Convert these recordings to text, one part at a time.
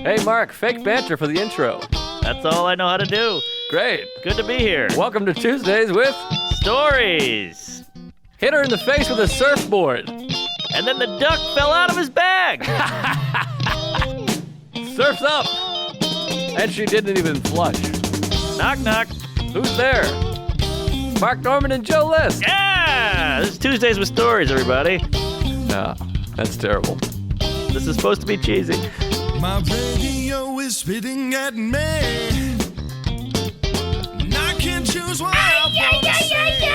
Hey, Mark, fake banter for the intro. That's all I know how to do. Great. Good to be here. Welcome to Tuesdays with Stories. Hit her in the face with a surfboard. And then the duck fell out of his bag. Surf's up. And she didn't even flush. Knock, knock. Who's there? Mark Norman and Joe List. Yeah! This is Tuesdays with Stories, everybody. No, that's terrible. This is supposed to be cheesy. My radio is spitting at me, and I can't choose what I want to say.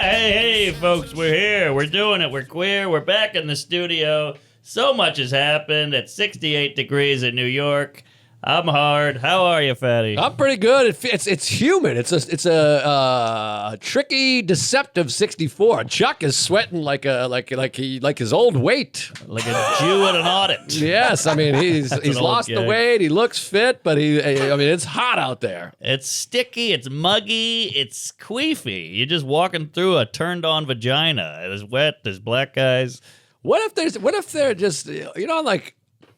Hey, folks, we're here. We're doing it. We're queer. We're back in the studio. So much has happened. It's 68 degrees in New York. I'm hard. How are you, Fatty? I'm pretty good. It's humid. It's a tricky, deceptive 64. Chuck is sweating like his old weight. Like a Jew at an audit. Yes, I mean he's an old lost the gag. weight. He looks fit, but it's hot out there. It's sticky, it's muggy, it's queefy. You're just walking through a turned-on vagina. It's wet, there's black guys. What if they're just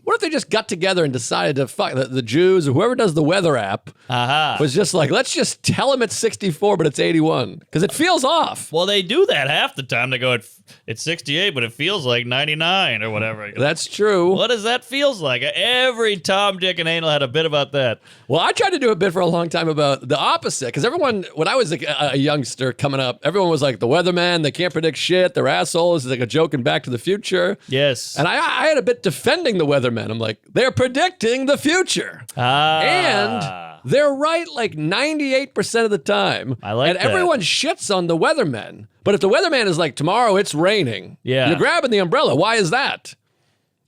what if they just got together and decided to fuck the Jews or whoever does the weather app was just like, let's just tell them it's 64, but it's 81 because it feels off. Well, they do that half the time. They go, it's 68, but it feels like 99 or whatever. That's true. What does that feels like? Every Tom, Dick, and Anal had a bit about that. Well, I tried to do a bit for a long time about the opposite because everyone, when I was a youngster coming up, everyone was like, the weatherman, they can't predict shit, they're assholes, it's like a joke in Back to the Future. Yes. And I had a bit defending the weathermen. I'm like, they're predicting the future. And they're right like 98% of the time. I like and that. everyone shits on the weathermen. But if the weatherman is like, tomorrow it's raining, you're grabbing the umbrella. Why is that?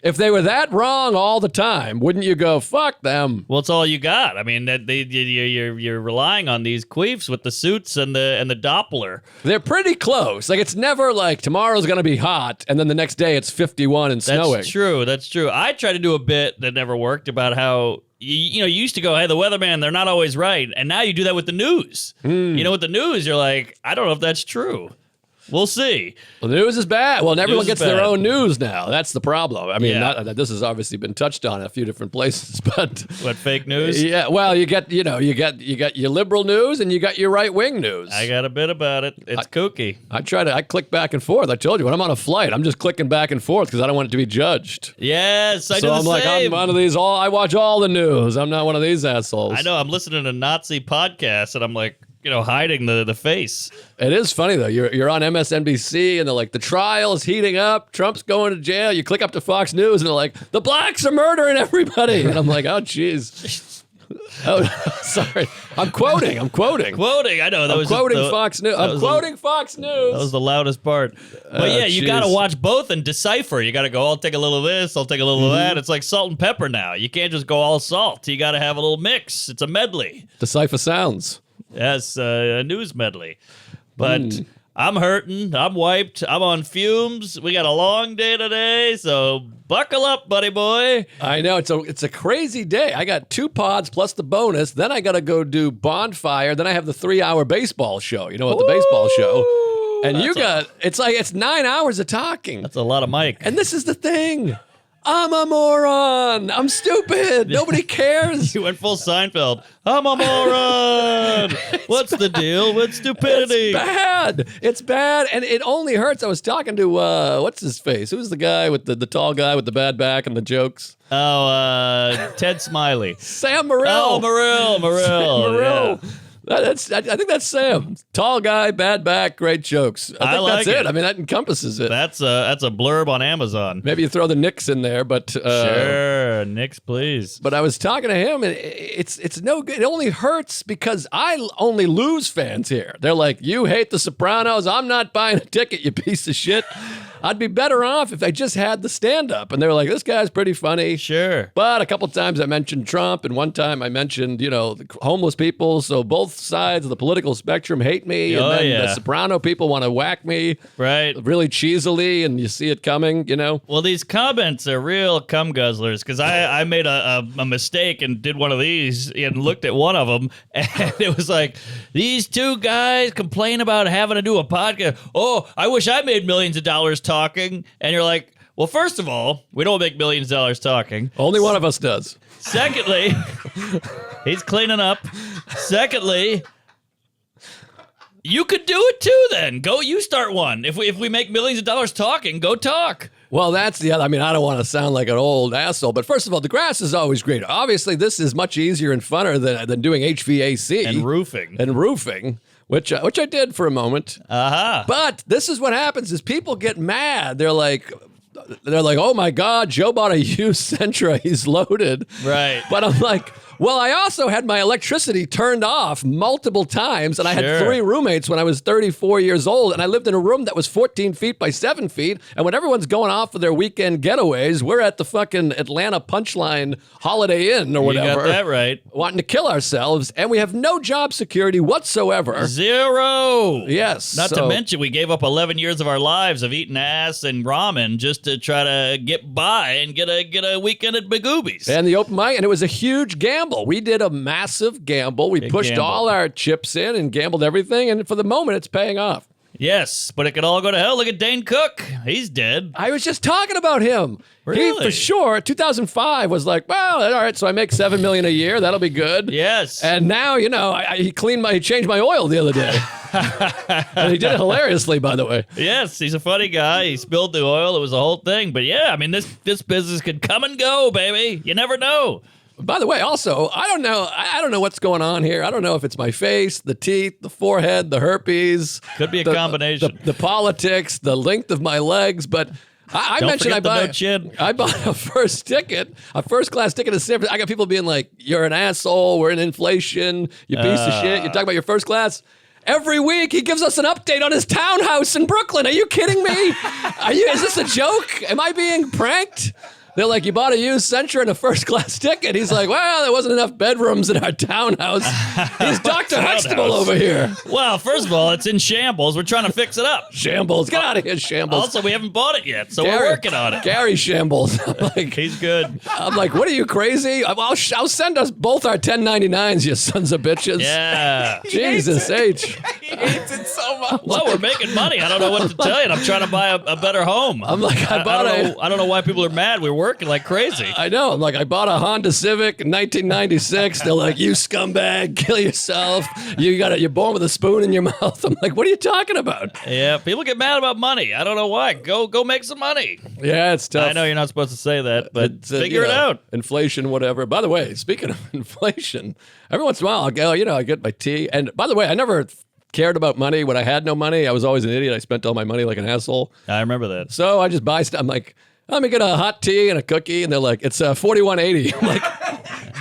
If they were that wrong all the time, wouldn't you go, fuck them? Well, it's all you got. I mean, you're relying on these queefs with the suits and the Doppler. They're pretty close. Like, it's never like tomorrow's going to be hot and then the next day it's 51 and snowing. That's true. That's true. I tried to do a bit that never worked about how, you used to go, hey, the weatherman, they're not always right. And now you do that with the news. With the news, you're like, I don't know if that's true. We'll see. Well, the news is bad. Well, and everyone News is gets their bad. own news now. That's the problem. I mean, Yeah. this has obviously been touched on in a few different places, but What, fake news? yeah. Well, you got your liberal news and you got your right wing news. I got a bit about it. It's kooky. I click back and forth. I told you when I'm on a flight, I'm just clicking back and forth because I don't want it to be judged. Yes, I do So the I'm like, I'm same. one of these. I watch all the news. I'm not one of these assholes. I know. I'm listening to Nazi podcasts, and I'm like, hiding the face. It is funny though. You're on MSNBC and they're like, the trial is heating up. Trump's going to jail. You click up to Fox News and they're like, the blacks are murdering everybody. And I'm like, oh jeez. Oh, sorry. I'm quoting. Quoting. I know. I'm quoting Fox News. I'm quoting Fox News. That was the loudest part. But yeah, you got to jeez. watch both and decipher. You got to go, I'll take a little of this, I'll take a little of that. It's like salt and pepper now. You can't just go all salt. You got to have a little mix. It's a medley. Decipher sounds. Yes, a news medley. But I'm hurting. I'm wiped. I'm on fumes. We got a long day today, so buckle up, buddy boy. I know it's a crazy day. I got 2 pods plus the bonus. Then I got to go do Bonfire. Then I have the 3-hour baseball show. You know what, the baseball show. And it's 9 hours of talking. That's a lot of mic. And this is the thing. I'm a moron. I'm stupid. Nobody cares. You went full Seinfeld. I'm a moron. What's the deal with stupidity? It's bad. And it only hurts. I was talking to, what's his face? Who's the guy with the tall guy with the bad back and the jokes? Oh, Ted Smiley. Sam Morril. Oh, Morril. Yeah. I think that's Sam. Tall guy, bad back, great jokes. I think like that's it. it. I mean, that encompasses it. That's a blurb on Amazon. Maybe you throw the Knicks in there, but Sure, Knicks, please. But I was talking to him, and it's no good. It only hurts because I only lose fans here. They're like, you hate The Sopranos. I'm not buying a ticket, you piece of shit. I'd be better off if I just had the stand-up. And they were like, this guy's pretty funny. Sure. But a couple times I mentioned Trump, and one time I mentioned, the homeless people. So both sides of the political spectrum hate me. Oh, and then yeah. the Soprano people want to whack me Right. really cheesily, and you see it coming, Well, these comments are real cum guzzlers because I made a mistake and did one of these and looked at one of them, and it was like, these two guys complain about having to do a podcast. Oh, I wish I made millions of dollars talking. And you're like, Well, first of all, we don't make millions of dollars talking. Only one of us does. Secondly, he's cleaning up. Secondly, you could do it too then. Go, you start one. If we make millions of dollars talking, go talk. Well, that's the other. I mean, I don't want to sound like an old asshole, but first of all, the grass is always greener. Obviously, this is much easier and funner than doing HVAC. And roofing. Which I did for a moment. Uh-huh. But this is what happens is people get mad. They're like, oh my God, Joe bought a used Sentra. He's loaded. Right. But I'm like, well, I also had my electricity turned off multiple times, and I had Sure. 3 roommates when I was 34 years old, and I lived in a room that was 14 feet by 7 feet, and when everyone's going off for their weekend getaways, we're at the fucking Atlanta Punchline Holiday Inn or whatever. You got that right. Wanting to kill ourselves, and we have no job security whatsoever. 0. Yes. Not to mention, we gave up 11 years of our lives of eating ass and ramen just to try to get by and get a weekend at Magooby's. And the open mic, and it was a huge gamble. We did a massive gamble. We pushed gamble. all our chips in and gambled everything, and for the moment, it's paying off. Yes, but it could all go to hell. Look at Dane Cook. He's dead. I was just talking about him. Really? He, for sure, 2005 was like, well, all right, so I make $7 million a year. That'll be good. Yes. And now, he changed my oil the other day. And he did it hilariously, by the way. Yes, he's a funny guy. He spilled the oil. It was a whole thing. But yeah, I mean, this business could come and go, baby. You never know. By the way, also, I don't know what's going on here. I don't know if it's my face, the teeth, the forehead, the herpes. Could be a combination. The politics, the length of my legs, but I Don't mentioned forget the no chin. I bought a first class ticket to San Francisco. I got people being like, "You're an asshole. We're in inflation. You piece of shit. You talk about your first class." Every week he gives us an update on his townhouse in Brooklyn. Are you kidding me? Is this a joke? Am I being pranked? They're like, you bought a used Sentra and a first-class ticket. He's like, well, there wasn't enough bedrooms in our townhouse. He's Dr. Huxtable over here. Well, first of all, it's in shambles. We're trying to fix it up. Shambles. Get out of here, Shambles. Also, we haven't bought it yet, so we're working on it. Gary Shambles. He's good. I'm like, what are you, crazy? I'll send us both our 1099s, you sons of bitches. Yeah. Jesus H. He hates it so much. Well, we're making money. I don't know what to tell you. I'm trying to buy a better home. I'm like, I don't know why people are mad. We're working like crazy. I know. I'm like, I bought a Honda Civic in 1996. They're like, you scumbag, kill yourself. You're born with a spoon in your mouth. I'm like, what are you talking about? Yeah, people get mad about money. I don't know why. Go make some money. Yeah, it's tough. I know you're not supposed to say that, but It's, figure it out. Inflation, whatever. By the way, speaking of inflation, every once in a while I'll go, I get my tea. And by the way, I never cared about money. When I had no money, I was always an idiot. I spent all my money like an asshole. I remember that. So I just buy stuff. I'm like, let me get a hot tea and a cookie. And they're like, it's $41.80. I'm like,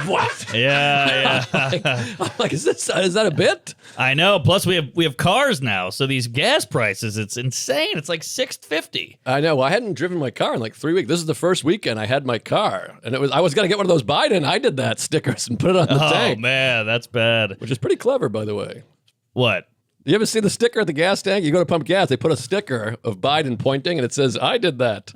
what? Yeah. I'm like, is that a bit? I know. Plus, we have cars now, so these gas prices, it's insane. It's like $6.50. I know. Well, I hadn't driven my car in like 3 weeks. This is the first weekend I had my car, and I was gonna get one of those Biden. I did that stickers and put it on the tank. Oh man, that's bad. Which is pretty clever, by the way. What? You ever see the sticker at the gas tank? You go to pump gas, they put a sticker of Biden pointing, and it says, "I did that."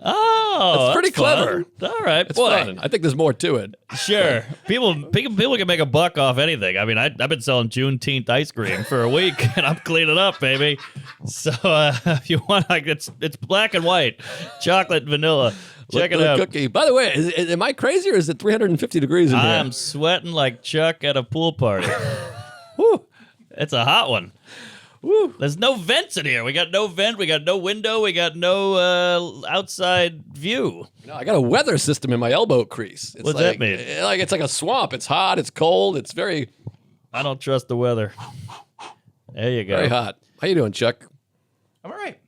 Oh, That's pretty clever. Fun. All right, It's boy. fun. I think there's more to it. Sure. People can make a buck off anything. I mean, I've been selling Juneteenth ice cream for a week, and I'm cleaning up, baby. So if you want, it's black and white, chocolate and vanilla. Check it out. Cookie. By the way, am I crazy or is it 350 degrees in here? I'm sweating like Chuck at a pool party. Whew. It's a hot one. Woo. There's no vents in here. We got no vent. We got no window. We got no outside view. No, I got a weather system in my elbow crease. It's What's like, that mean? It's like a swamp. It's hot. It's cold. It's very, I don't trust the weather. There you go. very hot. How you doing, Chuck? I'm all right.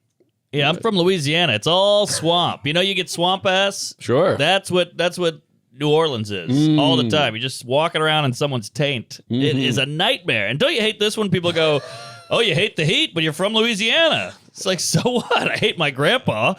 Yeah, I'm from Louisiana. It's all swamp. You know, you get swamp ass. Sure. That's what New Orleans is all the time. You're just walking around in someone's taint. It is a nightmare. And don't you hate this when people go, "Oh, you hate the heat, but you're from Louisiana." It's like, so what? I hate my grandpa.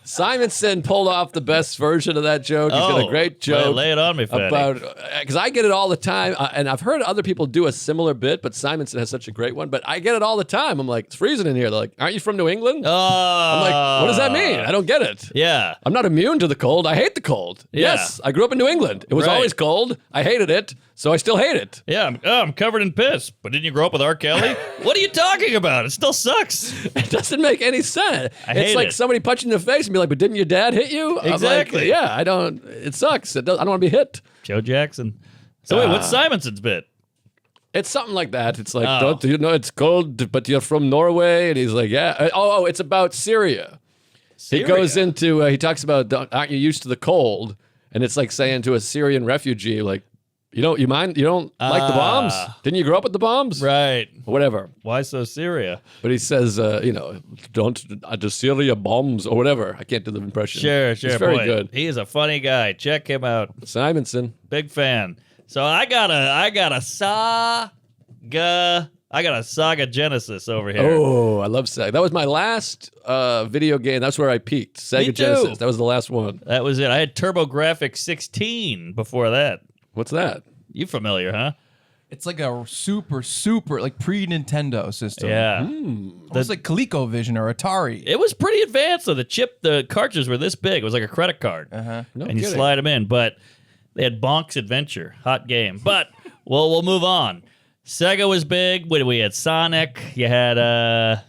Simonson pulled off the best version of that joke. He's got a great joke. Lay it on me, Fatty. About, because I get it all the time, and I've heard other people do a similar bit, but Simonson has such a great one. But I get it all the time. I'm like, it's freezing in here. They're like, aren't you from New England? I'm like, what does that mean? I don't get it. Yeah. I'm not immune to the cold. I hate the cold. Yeah. Yes, I grew up in New England. It was Right. always cold. I hated it, so I still hate it. Yeah, I'm covered in piss. But didn't you grow up with R. Kelly? What are you talking about? It still sucks. It doesn't make any sense. I hate It's like it. somebody punching in the face and be like, but didn't your dad hit you? Exactly. I'm like, yeah, I don't. It sucks. I don't want to be hit. Joe Jackson. So wait, what's Simonson's bit? It's something like that. It's like, Oh. don't you know it's cold, but you're from Norway? And he's like, yeah. Oh, it's about Syria. He goes into, he talks about, aren't you used to the cold? And it's like saying to a Syrian refugee, like, you don't like the bombs? Didn't you grow up with the bombs? Right. Whatever. Why so Syria? But he says, don't, the Syria bombs or whatever. I can't do the impression. Sure. It's very Boy, good. He is a funny guy. Check him out. Simonson. Big fan. So I got a Saga Genesis over here. Oh, I love Sega. That was my last video game. That's where I peaked. Sega too. Genesis. That was the last one. That was it. I had TurboGrafx 16 before that. What's that? You familiar, huh? It's like a super like pre-Nintendo system. Yeah. Almost like ColecoVision or Atari. It was pretty advanced. So the cartridges were this big. It was like a credit card. Uh-huh. No And you kidding. slide them in. But they had Bonk's Adventure. Hot game. But we'll move on. Sega was big. We had Sonic. You had,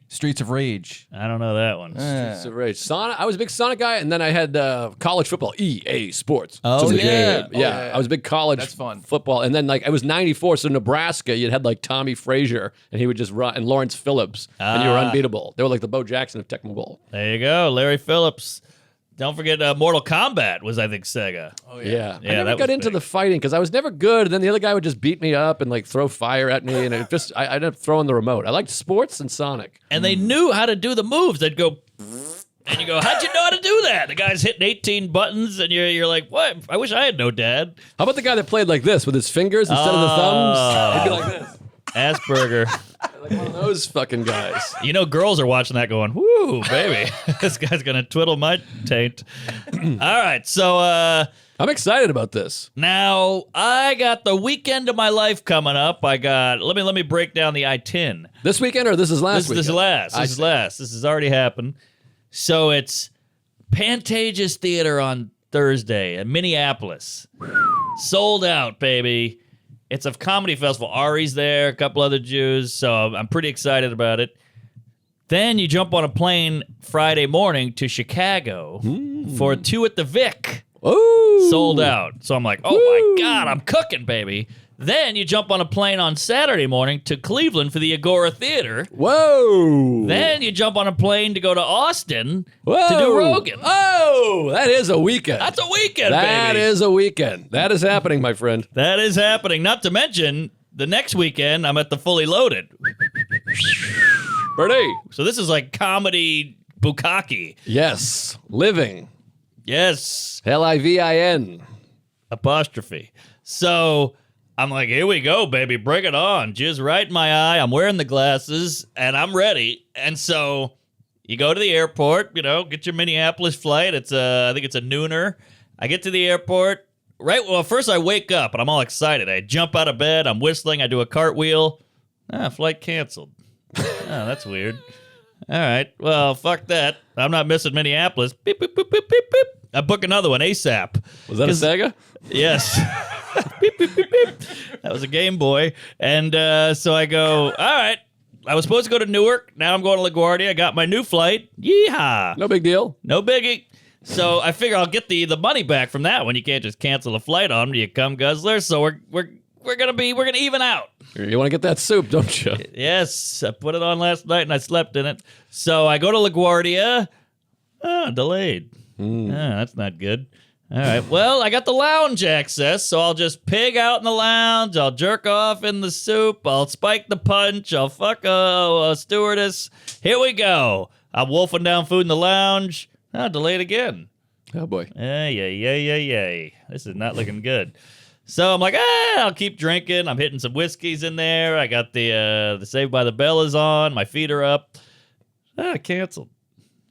Streets of Rage. I don't know that one. It's a rage. Sonic. I was a big Sonic guy, and then I had college football, EA Sports. Oh, So the yeah. game. Yeah, I was a big college That's fun. football, and then like I was '94, so Nebraska, you had like Tommy Frazier, and he would just run, and Lawrence Phillips, and you were unbeatable. They were like the Bo Jackson of Tecmo Bowl. There you go. Larry Phillips. Don't forget Mortal Kombat was, I think, Sega. Oh Yeah, Yeah, I never that got was into big. the fighting because I was never good. And then the other guy would just beat me up and like throw fire at me, and I ended up throwing the remote. I liked sports and Sonic. And they knew how to do the moves. They'd go, and you go, how'd you know how to do that? The guy's hitting 18 buttons, and you're like, what? I wish I had no dad. How about the guy that played like this with his fingers instead of the thumbs? He'd be like this. Asperger. Like one of those fucking guys. You know, girls are watching that going, whoo, baby. This guy's going to twiddle my taint. All right, so I'm excited about this. now I got the weekend of my life coming up. I got, let me break down the I-10. This weekend or this is last This weekend? is last. This is last. This has already happened. So it's Pantages Theater on Thursday in Minneapolis. Sold out, baby. It's a comedy festival. Ari's there, a couple other Jews, so I'm pretty excited about it. Then you jump on a plane Friday morning to Chicago for 2 at the Vic. Ooh. Sold out. So I'm like, oh my God, I'm cooking, baby. Then you jump on a plane on Saturday morning to Cleveland for the Agora Theater. Whoa. Then you jump on a plane to go to Austin Whoa. to do Rogan. Oh, that is a weekend. That's a weekend, That baby. is a weekend. That is happening, my friend. That is happening. Not to mention, the next weekend, I'm at the Fully Loaded. Bernie. So this is like comedy bukkake. Yes. Living. Yes. Livin. Apostrophe. So I'm like, here we go, baby. Bring it on. Jizz right in my eye. I'm wearing the glasses, and I'm ready. And so you go to the airport, get your Minneapolis flight. I think it's a nooner. I get to the airport. First I wake up, and I'm all excited. I jump out of bed. I'm whistling. I do a cartwheel. Flight canceled. That's weird. All right. Well, fuck that. I'm not missing Minneapolis. Beep, beep, beep, beep, beep, beep. I book another one ASAP. Was that a Sega? Yes. Beep, beep, beep, beep. That was a Game Boy. And so I go, all right. I was supposed to go to Newark. Now I'm going to LaGuardia. I got my new flight. Yeehaw. No big deal. No biggie. So I figure I'll get the money back from that one. You can't just cancel a flight on me, you cum guzzler. So we're gonna even out. You want to get that soup, don't you? Yes, I put it on last night and I slept in it. So I go to LaGuardia. Delayed. That's not good. All right. Well, I got the lounge access, so I'll just pig out in the lounge. I'll jerk off in the soup. I'll spike the punch. I'll fuck a stewardess. Here we go. I'm wolfing down food in the lounge. Delayed again. Oh, boy. Yay. This is not looking good. So I'm like, I'll keep drinking. I'm hitting some whiskeys in there. I got the Saved by the Bell is on. My feet are up. Canceled.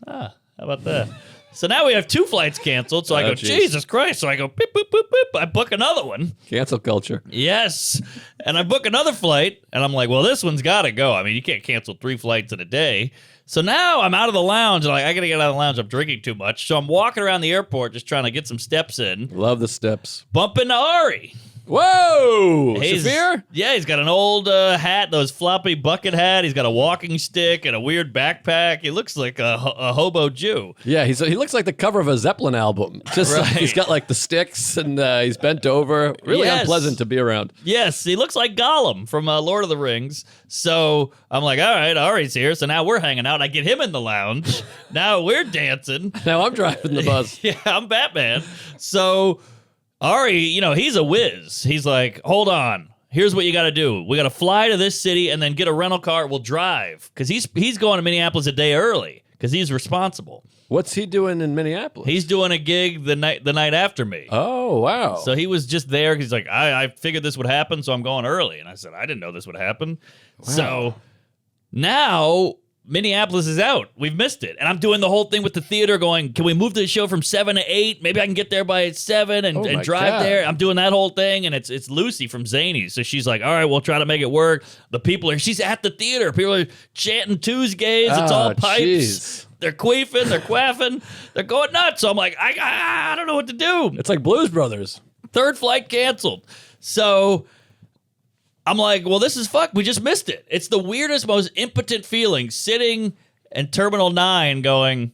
How about that? So now we have 2 flights canceled. So I go, geez. Jesus Christ. So I go, beep, boop, boop, boop. I book another one. Cancel culture. Yes. And I book another flight. And I'm like, well, this one's got to go. I mean, you can't cancel 3 flights in a day. So now I'm out of the lounge. And I got to get out of the lounge. I'm drinking too much. So I'm walking around the airport just trying to get some steps in. Love the steps. Bump into Ari. Whoa! Shafir? Yeah, he's got an old hat, those floppy bucket hat. He's got a walking stick and a weird backpack. He looks like a hobo Jew. Yeah, he looks like the cover of a Zeppelin album. Just like, he's got like the sticks and he's bent over. Really unpleasant to be around. Yes, he looks like Gollum from Lord of the Rings. So I'm like, all right, Ari's here. So now we're hanging out. I get him in the lounge. Now we're dancing. Now I'm driving the bus. Yeah, I'm Batman. So Ari, he's a whiz. He's like, hold on. Here's what you got to do. We got to fly to this city and then get a rental car. We'll drive. Because he's going to Minneapolis a day early because he's responsible. What's he doing in Minneapolis? He's doing a gig the night after me. Oh, wow. So he was just there. He's like, I figured this would happen, so I'm going early. And I said, I didn't know this would happen. Wow. So now Minneapolis is out. We've missed it. And I'm doing the whole thing with the theater going, can we move the show from 7 to 8? Maybe I can get there by 7 and drive there. I'm doing that whole thing. And it's Lucy from Zanies. So she's like, all right, we'll try to make it work. The people she's at the theater. People are chanting Tuesdays. It's all pipes. Geez. They're queefing. They're quaffing. They're going nuts. So I'm like, I don't know what to do. It's like Blues Brothers. Third flight canceled. So I'm like, well, this is fucked. We just missed it. It's the weirdest, most impotent feeling sitting in Terminal 9 going,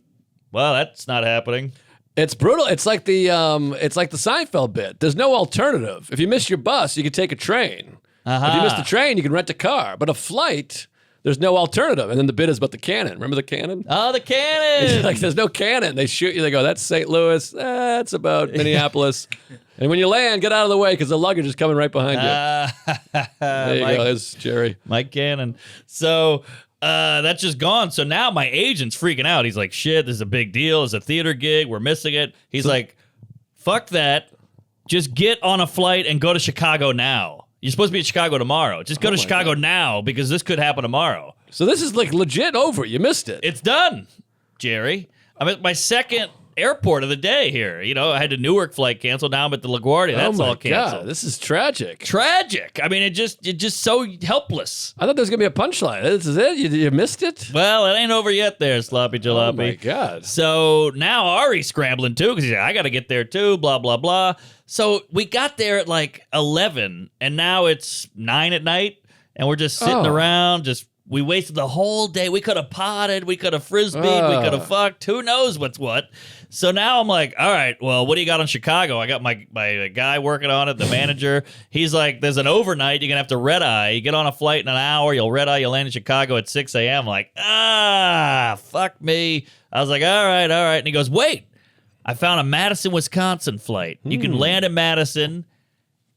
well, that's not happening. It's brutal. It's like the Seinfeld bit. There's no alternative. If you miss your bus, you can take a train. If you miss the train, you can rent a car. But a flight, there's no alternative. And then the bit is about the cannon. Remember the cannon? Oh, the cannon. It's like there's no cannon. They shoot you. They go, that's St. Louis. That's about Minneapolis. And when you land, get out of the way because the luggage is coming right behind you. There you go. There's Jerry. Mike Cannon. So that's just gone. So now my agent's freaking out. He's like, shit, this is a big deal. It's a theater gig. We're missing it. He's like, fuck that. Just get on a flight and go to Chicago now. You're supposed to be in Chicago tomorrow. Just go to Chicago now because this could happen tomorrow. So this is like legit over. You missed it. It's done, Jerry. I'm at my second airport of the day here. I had a Newark flight canceled. Now I'm at the LaGuardia. That's all canceled. God, this is tragic. Tragic. I mean, it just so helpless. I thought there was gonna be a punchline. This is it. You missed it. Well, it ain't over yet, there, Sloppy Jalopy. Oh my God. So now Ari's scrambling too because he's like, I got to get there too. Blah blah blah. So we got there at like 11, and now it's 9 at night, and we're just sitting around. We wasted the whole day. We could have potted. We could have frisbeed. We could have fucked. Who knows what's what? So now I'm like, all right, well, what do you got on Chicago? I got my guy working on it, the manager. He's like, there's an overnight. You're going to have to red eye. You get on a flight in an hour. You'll red eye. You'll land in Chicago at 6 a.m. I'm like, fuck me. I was like, all right. And he goes, wait, I found a Madison, Wisconsin flight. You can land in Madison,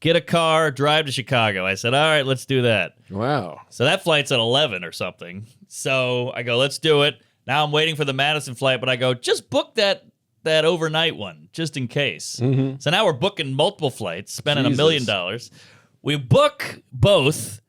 get a car, drive to Chicago. I said, all right, let's do that. Wow. So that flight's at 11 or something. So I go, let's do it. Now I'm waiting for the Madison flight, but I go, just book that overnight one, just in case. Mm-hmm. So now we're booking multiple flights, spending $1 million. We book both.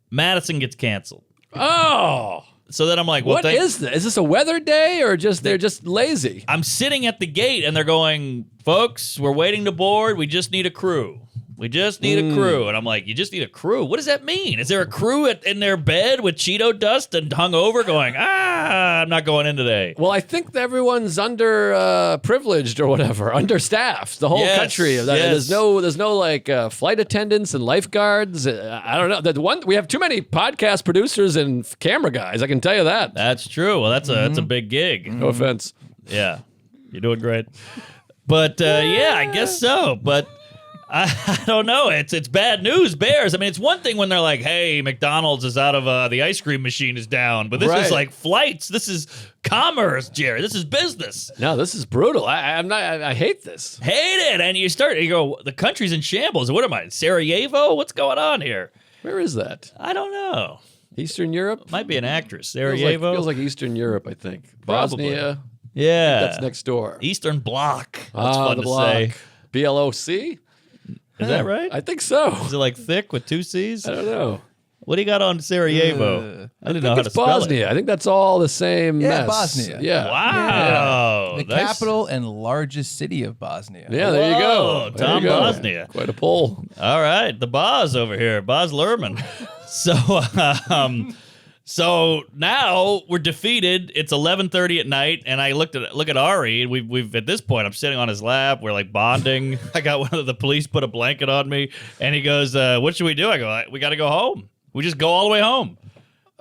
Madison gets canceled. Oh. So then I'm like, well, what is this? Is this a weather day or just they're just lazy? I'm sitting at the gate and they're going, folks, we're waiting to board. We just need a crew. We just need a crew. And I'm like, you just need a crew? What does that mean? Is there a crew in their bed with Cheeto dust and hung over going, I'm not going in today? Well, I think everyone's under privileged or whatever, understaffed. The whole country. Yes. There's no like flight attendants and lifeguards. I don't know. We have too many podcast producers and camera guys. I can tell you that. That's true. Well, that's a big gig. No offense. Yeah, you're doing great. But yeah, I guess so. But I don't know. It's bad news, Bears. I mean, it's one thing when they're like, hey, McDonald's is out of the ice cream machine is down. But this is like flights. This is commerce, Jerry. This is business. No, this is brutal. I hate this. Hate it. And you go, the country's in shambles. What am I, Sarajevo? What's going on here? Where is that? I don't know. Eastern Europe? Might be an actress. Sarajevo? Feels like Eastern Europe, I think. Probably. Bosnia. Yeah. That's next door. Eastern Bloc. That's fun to say. BLOC? Is that right? I think so. Is it like thick with 2 C's? I don't know. What do you got on Sarajevo? I didn't know how to spell Bosnia. it. I think that's all the same mess. Bosnia. Yeah. Wow. The capital and largest city of Bosnia. Yeah, there you go. Whoa, There Tom you go. Bosnia. Quite a pull. All right, the Boz over here, Boz Lerman. So now we're defeated. It's 11:30 at night, and I look at Ari, and we've at this point I'm sitting on his lap. We're like bonding. I got one of the police put a blanket on me, and he goes, "What should we do?" I go, "We got to go home. We just go all the way home."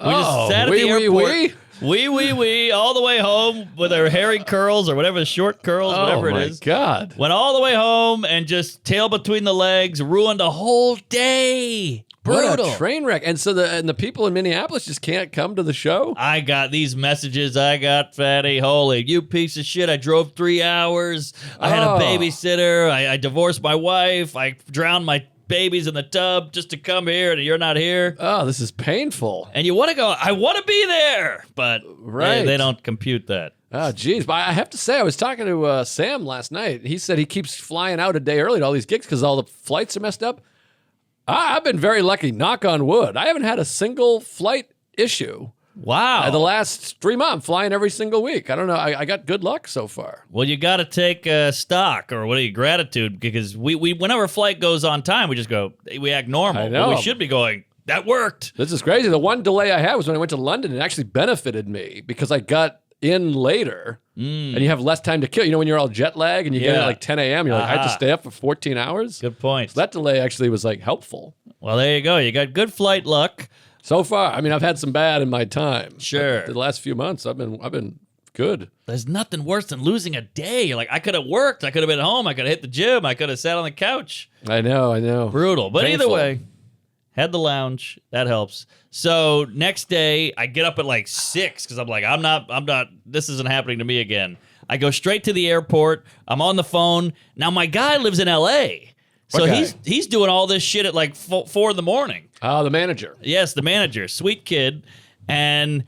We just sat at the airport. We all the way home with our hairy curls or whatever, short curls, whatever it is. Oh my God! Went all the way home and just tail between the legs, ruined a whole day. Brutal. What a train wreck. And so the people in Minneapolis just can't come to the show? I got these messages. I got fatty. Holy, you piece of shit. I drove 3 hours. I had a babysitter. I divorced my wife. I drowned my babies in the tub just to come here, and you're not here. Oh, this is painful. And you want to go, I want to be there. But Right. they don't compute that. Oh, geez. But I have to say, I was talking to Sam last night. He said he keeps flying out a day early to all these gigs because all the flights are messed up. I've been very lucky, knock on wood. I haven't had a single flight issue. Wow. The last 3 months, I'm flying every single week. I don't know. I got good luck so far. Well, you got to take stock or gratitude, because we whenever a flight goes on time, we just go, we act normal. I know. But we should be going, that worked. This is crazy. The one delay I had was when I went to London. It actually benefited me because I got in later and you have less time to kill. You know, when you're all jet lag and you get in at like 10 a.m., you're like, I have to stay up for 14 hours. Good point. So that delay actually was like helpful. Well, there you go. You got good flight luck. So far, I mean, I've had some bad in my time. Sure. But the last few months, I've been good. There's nothing worse than losing a day. You're like, I could have worked. I could have been home. I could have hit the gym. I could have sat on the couch. I know. Brutal. But Painful. either way, had the lounge. That helps. So next day, I get up at like 6 because I'm like, I'm not, this isn't happening to me again. I go straight to the airport. I'm on the phone. Now, my guy lives in L.A., so Okay. he's doing all this shit at like 4 in the morning. Oh, the manager. Yes, the manager, sweet kid, and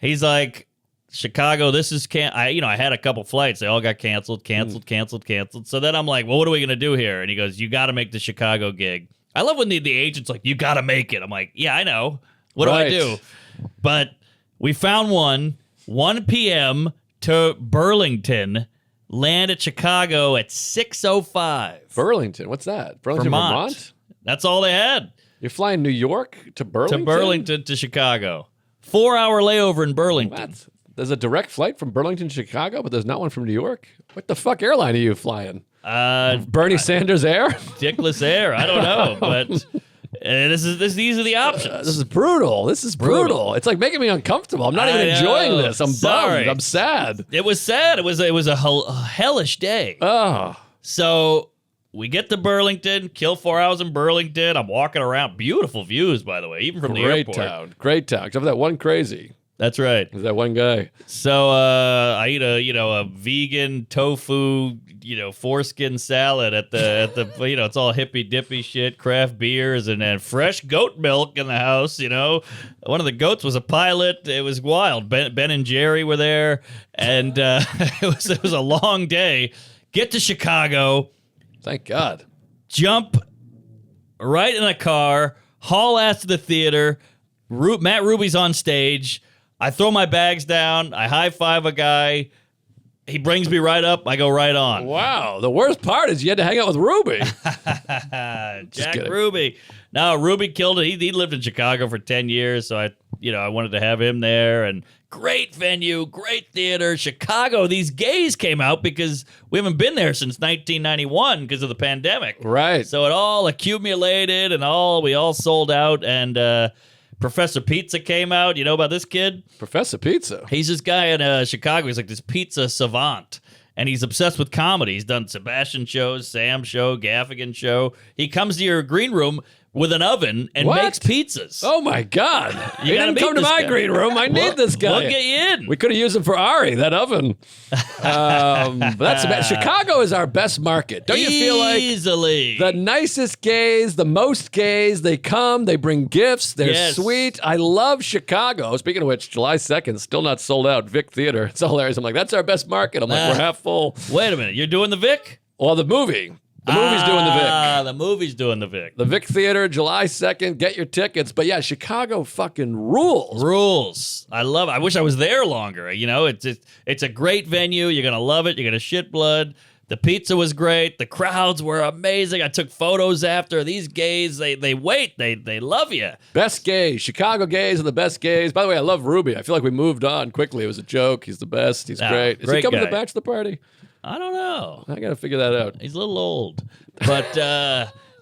he's like, Chicago, this is I had a couple flights, they all got canceled. So then I'm like, well, what are we gonna do here? And he goes, you got to make the Chicago gig. I love when the agent's like, you got to make it. I'm like, yeah, I know. What do I do? But we found 1 p.m. to Burlington. Land at Chicago at 6:05. Burlington. What's that? Burlington, Vermont? That's all they had. You're flying New York to Burlington? To Burlington to Chicago. 4-hour layover in Burlington. What? There's a direct flight from Burlington to Chicago, but there's not one from New York? What the fuck airline are you flying? Bernie Sanders Air? Dickless Air. I don't know, but these are the options. This is brutal. It's like making me uncomfortable. I'm not even enjoying this. I'm bummed. I'm sad. It was sad. It was a hellish day. Oh. So we get to Burlington, kill 4 hours in Burlington. I'm walking around. Beautiful views, by the way, even from the airport. Great town. Except for that one crazy. That's right. There's that one guy. So I eat a vegan tofu, foreskin salad at the it's all hippy dippy shit, craft beers, and then fresh goat milk in the house. One of the goats was a pilot. It was wild. Ben and Jerry were there, and it was a long day. Get to Chicago. Thank God. Jump right in a car. Haul ass to the theater. Matt Ruby's on stage. I throw my bags down. I high five a guy. He brings me right up. I go right on. Wow. The worst part is you had to hang out with Ruby. Jack Ruby. No, Ruby killed it. He lived in Chicago for 10 years, so I wanted to have him there. And great venue, great theater. Chicago, these gays came out because we haven't been there since 1991 because of the pandemic. Right. So it all accumulated and we all sold out. And Professor Pizza came out. You know about this kid? Professor Pizza. He's this guy in Chicago. He's like this pizza savant. And he's obsessed with comedy. He's done Sebastian shows, Sam show, Gaffigan show. He comes to your green room with an oven and makes pizzas. Oh my God! You He gotta didn't come meet to this my guy. green room. I need this guy. We'll get you in. We could have used him for Ari, that oven. But that's Chicago is our best market. Don't you feel like easily the nicest gays, the most gays? They come, they bring gifts, they're Yes. sweet. I love Chicago. Speaking of which, July 2nd, still not sold out. Vic Theater. It's all hilarious. I'm like, that's our best market. I'm like, we're half full. Wait a minute. You're doing the Vic? Well, the movie. The movie's doing the Vic. The movie's doing the Vic. The Vic Theater, July 2nd. Get your tickets. But yeah, Chicago fucking rules. Rules. I love it. I wish I was there longer. It's a great venue. You're going to love it. You're going to shit blood. The pizza was great. The crowds were amazing. I took photos after. These gays, they wait. They love you. Best gays. Chicago gays are the best gays. By the way, I love Ruby. I feel like we moved on quickly. It was a joke. He's the best. He's great. Is he great coming to guy. the bachelor party? I don't know. I got to figure that out. He's a little old. But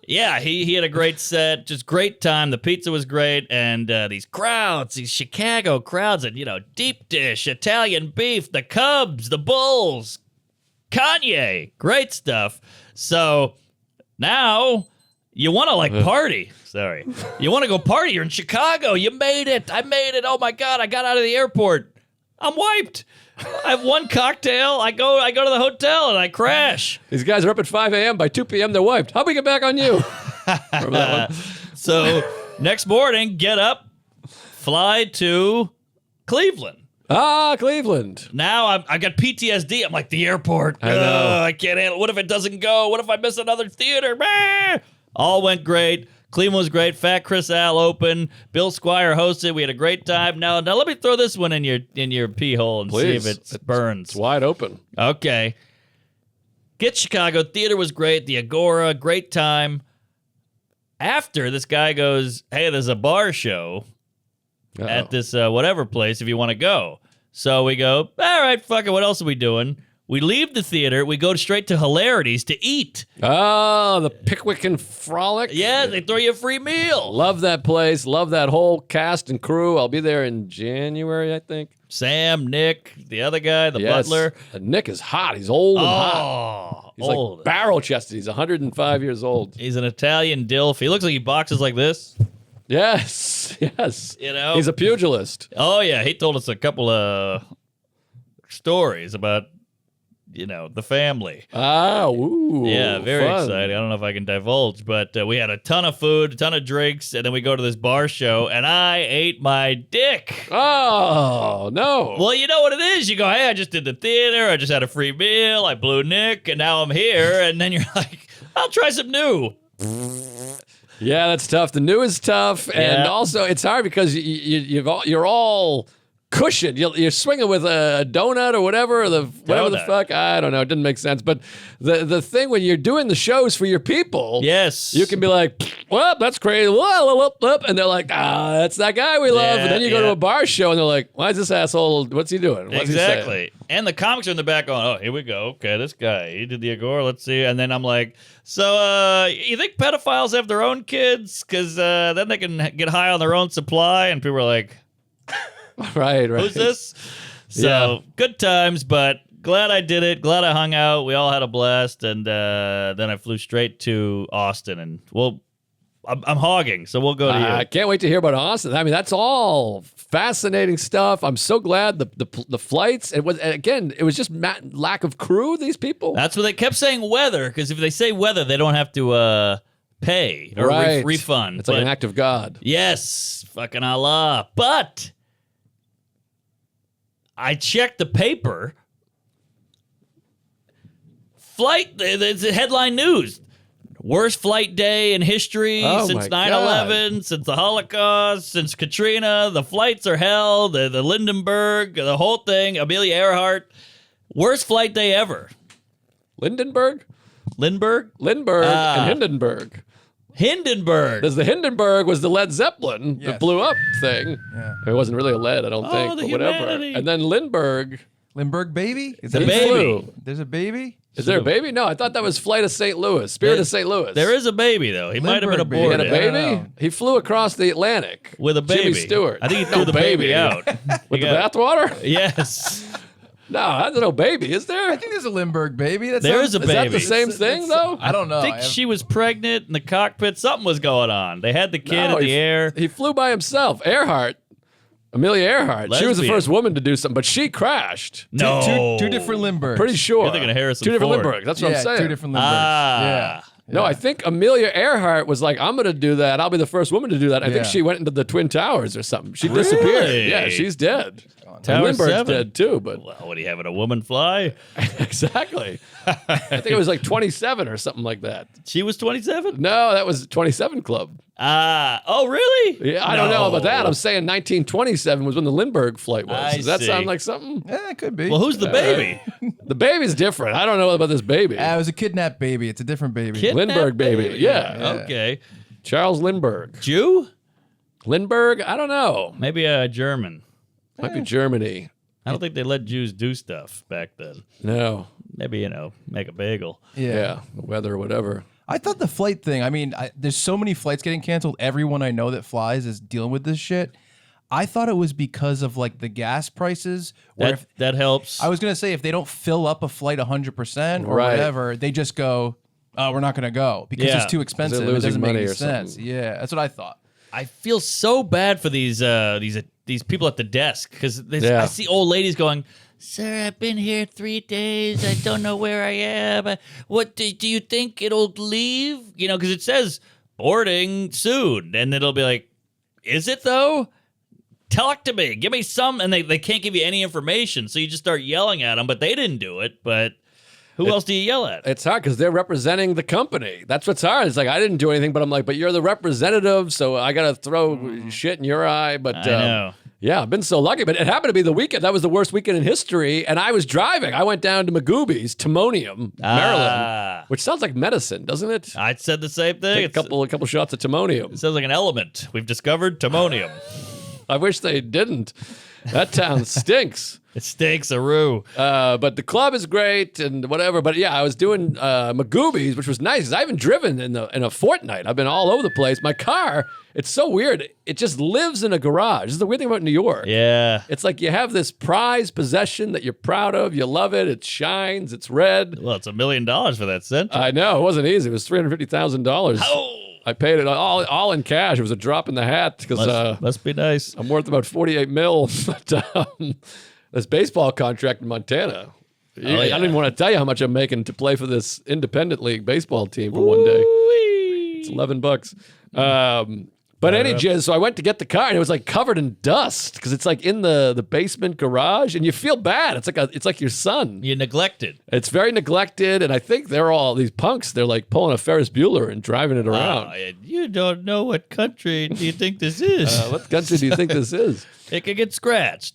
yeah, he had a great set. Just great time. The pizza was great. And these crowds, these Chicago crowds, and, deep dish, Italian beef, the Cubs, the Bulls, Kanye, great stuff. So now you want to party. Sorry. You want to go party. You're in Chicago. You made it. I made it. Oh my God. I got out of the airport. I'm wiped. I have one cocktail. I go to the hotel and I crash. These guys are up at 5 a.m. By 2 p.m. they're wiped. How'd we get back on you? Remember that one? So next morning, get up, fly to Cleveland. Cleveland. Now I got PTSD. I'm like, the airport. I know. I can't handle it. What if it doesn't go? What if I miss another theater? All went great. Cleveland was great. Fat Chris Al open. Bill Squire hosted. We had a great time. Now let me throw this one in your pee hole and Please. see if it burns. It's wide open. Okay. Get Chicago. Theater was great. The Agora, great time. After, this guy goes, hey, there's a bar show at this whatever place if you want to go. So we go, all right, fuck it. What else are we doing? We leave the theater. We go straight to Hilarities to eat. Oh, the Pickwick and Frolic. Yeah, they throw you a free meal. Love that place. Love that whole cast and crew. I'll be there in January, I think. Sam, Nick, the other guy, the Yes. butler. Nick is hot. He's old and hot. Oh, He's old. like barrel-chested. He's 105 years old. He's an Italian dilf. He looks like he boxes like this. Yes, yes. He's a pugilist. Oh, yeah. He told us a couple of stories about, the family. Ooh. Yeah, very fun. exciting. I don't know if I can divulge, but we had a ton of food, a ton of drinks, and then we go to this bar show, and I ate my dick. Oh, no. Well, you know what it is. You go, hey, I just did the theater. I just had a free meal. I blew Nick, and now I'm here. And then you're like, I'll try some new. Yeah, that's tough. The new is tough, and Yeah. also it's hard because you're all cushioned. You're swinging with a donut or whatever, or whatever the Donut. fuck. I don't know. It didn't make sense. But the thing when you're doing the shows for your people, Yes. you can be like, well, that's crazy. And they're like, that's that guy we love. Yeah, And then you go to yeah. a bar show and they're like, why is this asshole? What's he doing? What's he saying? Exactly. And the comics are in the back going, oh, here we go. Okay, this guy, he did the Agora. Let's see. And then I'm like, so you think pedophiles have their own kids? Because then they can get high on their own supply. And people are like, Right. who's this? So Yeah. good times, but glad I did it. Glad I hung out. We all had a blast. And then I flew straight to Austin. And I'm hogging, so we'll go to you. I can't wait to hear about Austin. I mean, that's all fascinating stuff. I'm so glad the flights. It was just lack of crew. These people. That's what they kept saying, weather, because if they say weather, they don't have to pay or Right. refund. It's like But- an act of God. Yes, fucking Allah. But I checked the paper. It's headline news. Worst flight day in history Oh since my 9/11, since the Holocaust, since Katrina. The flights are hell. The Lindenberg, the whole thing. Amelia Earhart. Worst flight day ever. Lindenberg, Lindbergh? Lindbergh, Ah. and Hindenburg. Hindenburg. There's the Hindenburg was the Led Zeppelin that Yes. blew up thing. Yeah. It wasn't really a lead, I don't think, the but whatever. humanity. And then Lindbergh, Lindbergh baby? Is The that baby. flew. There's a baby? Is there a baby? No, I thought that was Flight of St. Louis, Spirit of St. Louis. There is a baby, though. He might have been Lindbergh He aborted. had a I don't baby? know. He flew across the Atlantic With a baby. Jimmy Stewart. I think he threw No the baby out. With He the got- bathwater? Yes. No, that's no baby, is there? I think there's a Lindbergh baby. That There sounds- is a Is that baby. the same thing, though? I don't know. I think she was pregnant in the cockpit. Something was going on. They had the kid No, in the air. He flew by himself. Amelia Earhart. She was the Lesbian. first woman to do something, but she crashed. No. Two different Lindberghs. Pretty sure. You're thinking of Harrison Two different Ford. Lindberghs. That's what Yeah, I'm saying. two different Lindberghs. Ah. Yeah. No, I think Amelia Earhart was like, I'm going to do that. I'll be the first woman to do that. I think Yeah. she went into the Twin Towers or something. She disappeared. Really? Yeah, she's dead. Tower Lindbergh's 7. dead too, but Well, what, are you having a woman fly? exactly. I think it was like 27 or something like that. She was 27? No, that was 27 Club. Oh, really? Yeah, I don't know about that. I'm saying 1927 was when the Lindbergh flight was. I Does that see. sound like something? Yeah, it could be. Well, who's the baby? The baby's different. I don't know about this baby. It was a kidnapped baby. It's a different baby. Lindbergh baby. Yeah. Okay. Charles Lindbergh. Jew? Lindbergh? I don't know. Maybe German. Might be Germany. I don't think they let Jews do stuff back then. No. Maybe, make a bagel. Yeah. The weather or whatever. I thought the flight thing, I mean, there's so many flights getting canceled. Everyone I know that flies is dealing with this shit. I thought it was because of like the gas prices. Or That helps. I was going to say, if they don't fill up a flight 100% or Right. whatever, they just go, we're not going to go because Yeah. it's too expensive. It losing doesn't make money any or sense. something. Yeah, that's what I thought. I feel so bad for these people at the desk because Yeah. I see old ladies going, "Sir, I've been here 3 days. I don't know where I am. What do you think it'll leave? Because it says boarding soon, and it'll be like, is it though? Talk to me. Give me some." And they can't give you any information, so you just start yelling at them. But they didn't do it. But who else do you yell at? It's hard because they're representing the company. That's what's hard. It's like, I didn't do anything, but I'm like, but you're the representative, so I got to throw shit in your eye. But I know. yeah, I've been so lucky. But it happened to be the weekend. That was the worst weekend in history. And I was driving. I went down to Magooby's, Timonium, Maryland, which sounds like medicine, doesn't it? I said the same thing. Take a couple shots of Timonium. It sounds like an element. We've discovered Timonium. I wish they didn't. That town stinks. It stinks a roo. But the club is great and whatever. But yeah, I was doing Magooby's, which was nice. 'Cause I haven't driven in a fortnight. I've been all over the place. My car, it's so weird. It just lives in a garage. This is the weird thing about New York. Yeah. It's like you have this prized possession that you're proud of. You love it. It shines. It's red. Well, it's $1 million for that cent. I know. It wasn't easy. It was $350,000. Oh, I paid it all in cash. It was a drop in the hat because must be nice. I'm worth about 48 mil. But this baseball contract in Montana. yeah. I don't even want to tell you how much I'm making to play for this independent league baseball team for one day. It's $11. But so I went to get the car and it was like covered in dust because it's like in the basement garage and you feel bad. It's like your son. You neglected. It's very neglected, and I think they're all these punks. They're like pulling a Ferris Bueller and driving it around. You don't know what country do you think this is. What country do you think this is? It could get scratched,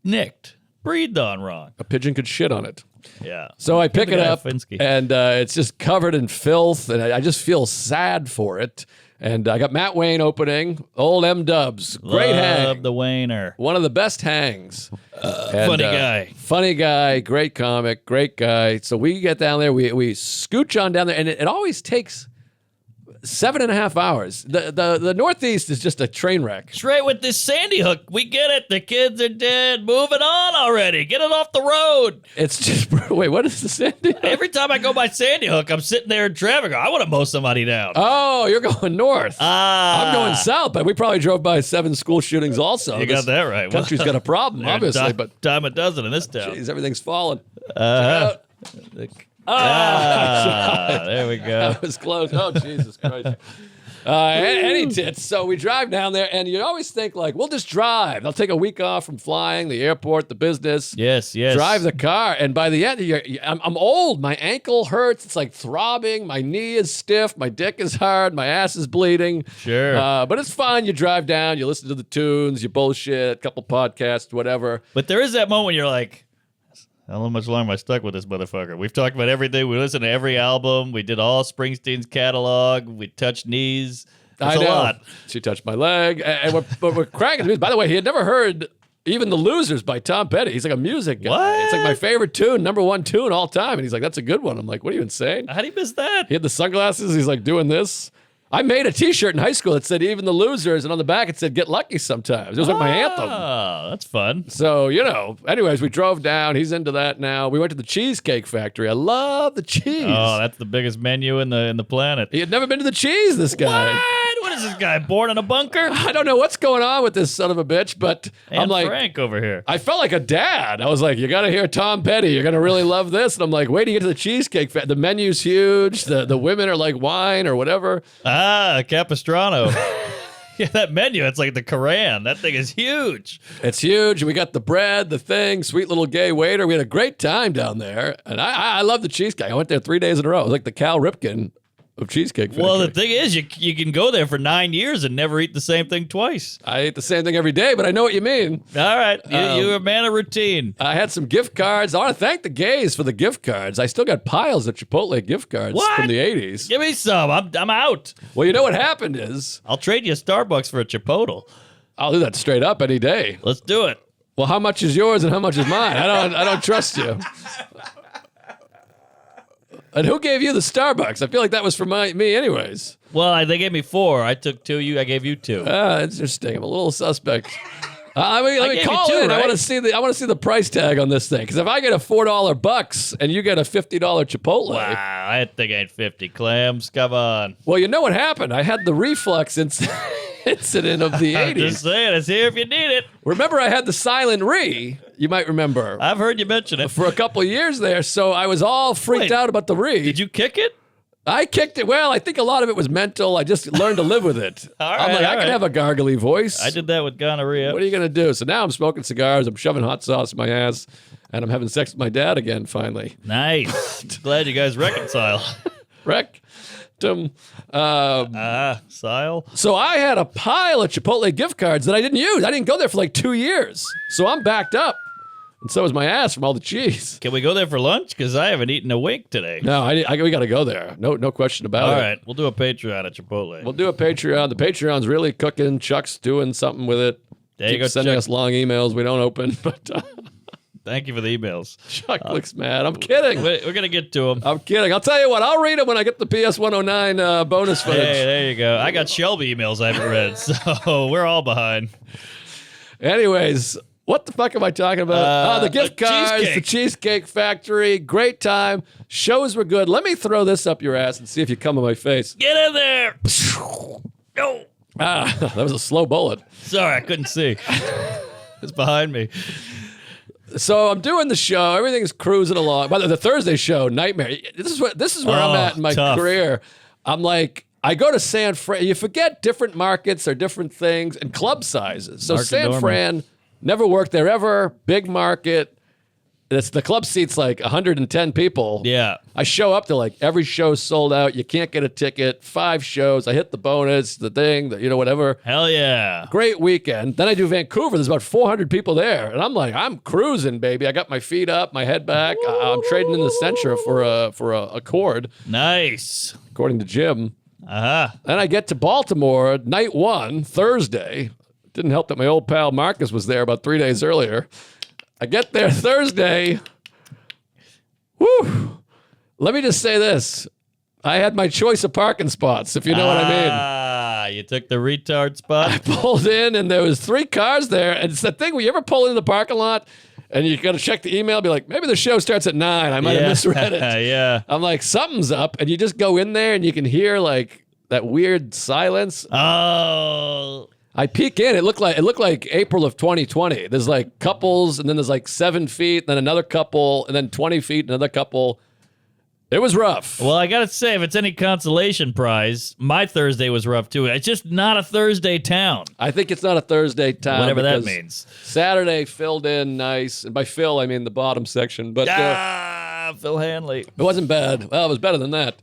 nicked, breathed on wrong. A pigeon could shit on it. Yeah. So I pick the it guy up, Finsky. and it's just covered in filth, and I just feel sad for it. And I got Matt Wayne opening, old M-Dubs. Great hang. Love the Wayner. One of the best hangs. Funny guy. Funny guy, great comic, great guy. So we get down there, we scooch on down there, and it always takes 7.5 hours. The Northeast is just a train wreck. Straight with this Sandy Hook. We get it. The kids are dead. Moving on already. Get it off the road. It's just, wait, what is the Sandy Hook? Every time I go by Sandy Hook, I'm sitting there in traffic. I want to mow somebody down. Oh, you're going north. I'm going Ah. south, but we probably drove by 7 school shootings also. You got that right. Country's got a problem, obviously, but Dime a dozen in this town. geez, everything's falling. There we go. That was close. Oh, Jesus Christ. Any tits. So we drive down there, and you always think, like, we'll just drive. I'll take a week off from flying, the airport, the business. Yes. Drive the car, and by the end, I'm old. My ankle hurts. It's like throbbing. My knee is stiff. My dick is hard. My ass is bleeding. Sure. But it's fun. You drive down. You listen to the tunes. You bullshit. A couple podcasts, whatever. But there is that moment when you're like, how much longer am I stuck with this motherfucker? We've talked about everything. We listened to every album. We did all Springsteen's catalog. We touched knees. It's I know. a lot. She touched my leg. And we're cracking. By the way, he had never heard Even the Losers by Tom Petty. He's like a music guy. What? It's like my favorite tune, #1 tune all time. And he's like, that's a good one. I'm like, what are you insane? How do you miss that? He had the sunglasses. He's like doing this. I made a T-shirt in high school that said "Even the Losers," and on the back it said "Get Lucky Sometimes." It was like my anthem. Oh, that's fun. So anyways, we drove down. He's into that now. We went to the Cheesecake Factory. I love the cheese. Oh, that's the biggest menu in the planet. He had never been to the cheese. This guy. What is this guy, born in a bunker? I don't know what's going on with this son of a bitch, but And I'm like, Frank over here. I felt like a dad. I was like, you got to hear Tom Petty. You're going to really love this. And I'm like, wait till you get to the Cheesecake Factory. The menu's huge. The women are like wine or whatever. Ah, Capistrano. Yeah, that menu, it's like the Koran. That thing is huge. It's huge. We got the bread, the thing, sweet little gay waiter. We had a great time down there. And I love the cheesecake. I went there 3 days in a row. It was like the Cal Ripken of Cheesecake Factory. Well, the thing is, you can go there for 9 years and never eat the same thing twice. I eat the same thing every day, but I know what you mean. All right, you're a man of routine. I had some gift cards. I want to thank the gays for the gift cards. I still got piles of Chipotle gift cards What? from the 80s. Give me some. I'm out. Well, you know what happened is, I'll trade you a Starbucks for a Chipotle. I'll do that straight up any day. Let's do it. Well, how much is yours and how much is mine? I don't trust you. And who gave you the Starbucks? I feel like that was for me anyways. Well, they gave me 4. I took 2. I gave you 2. Interesting. I'm a little suspect. Let me gave you call 2, in. right? I want to see the price tag on this thing. Because if I get a $4 bucks and you get a $50 Chipotle, Wow, I think I had 50 clams. Come on. well, you know what happened? I had the reflux incident of the I'm 80s. just saying, it's here if you need it. Remember, I had the silent re. You might remember I've heard you mention it. for a couple of years there. So I was all freaked Wait, out about the re. Did you kick it? I kicked it. Well, I think a lot of it was mental. I just learned to live with it. All I'm right, like, I all can right. have a gargly voice. I did that with gonorrhea. What are you going to do? So now I'm smoking cigars. I'm shoving hot sauce in my ass. And I'm having sex with my dad again, finally. Nice. Glad you guys reconcile. Wreck. Sile. So I had a pile of Chipotle gift cards that I didn't use. I didn't go there for like 2 years. So I'm backed up. And so is my ass from all the cheese. Can we go there for lunch? Because I haven't eaten a wink today. No, we got to go there. No question about All it. right, we'll do a Patreon at Chipotle. We'll do a Patreon. The Patreon's really cooking. Chuck's doing something with it. There you Keep go, sending Chuck. us long emails we don't open. But Thank you for the emails. Chuck looks mad. I'm kidding. We're going to get to them. I'm kidding. I'll tell you what. I'll read it when I get the PS 109 bonus footage. Hey, there you go. I got Shelby emails I haven't read, so we're all behind. Anyways, what the fuck am I talking about? The gift cards, cheesecake. the Cheesecake Factory. Great time. Shows were good. Let me throw this up your ass and see if you come in my face. Get in there. No. That was a slow bullet. Sorry, I couldn't see. It's behind me. So I'm doing the show. Everything's cruising along. By the way, the Thursday show, nightmare. This is where I'm at in my tough. career. I'm like, I go to San Fran. You forget different markets are different things and club sizes. So Market San Norman. Fran, never worked there ever. Big market. It's the club seats like 110 people. Yeah. I show up to like every show's sold out. You can't get a ticket. 5 shows. I hit the bonus, the thing, whatever. Hell yeah. Great weekend. Then I do Vancouver. There's about 400 people there. And I'm like, I'm cruising, baby. I got my feet up, my head back. I'm trading in the Sentra for a cord, Nice. according to Jim. Uh-huh. Then I get to Baltimore, night 1, Thursday. Didn't help that my old pal Marcus was there about 3 days earlier. I get there Thursday. Woo! Let me just say this. I had my choice of parking spots, if you know what I mean. You took the retard spot? I pulled in and there was 3 cars there. And it's the thing where you ever pull into the parking lot and you got to check the email, be like, maybe the show starts at 9. I might have misread it. Yeah. I'm like, something's up. And you just go in there and you can hear like that weird silence. Oh. I peek in. It looked like April of 2020. There's like couples, and then there's like 7 feet, then another couple, and then 20 feet, another couple. It was rough. Well, I got to say, if it's any consolation prize, my Thursday was rough too. It's just not a Thursday town. I think it's not a Thursday time. Whatever that because means. Saturday filled in nice, and by fill I mean the bottom section. But Phil Hanley. it wasn't bad. Well, it was better than that.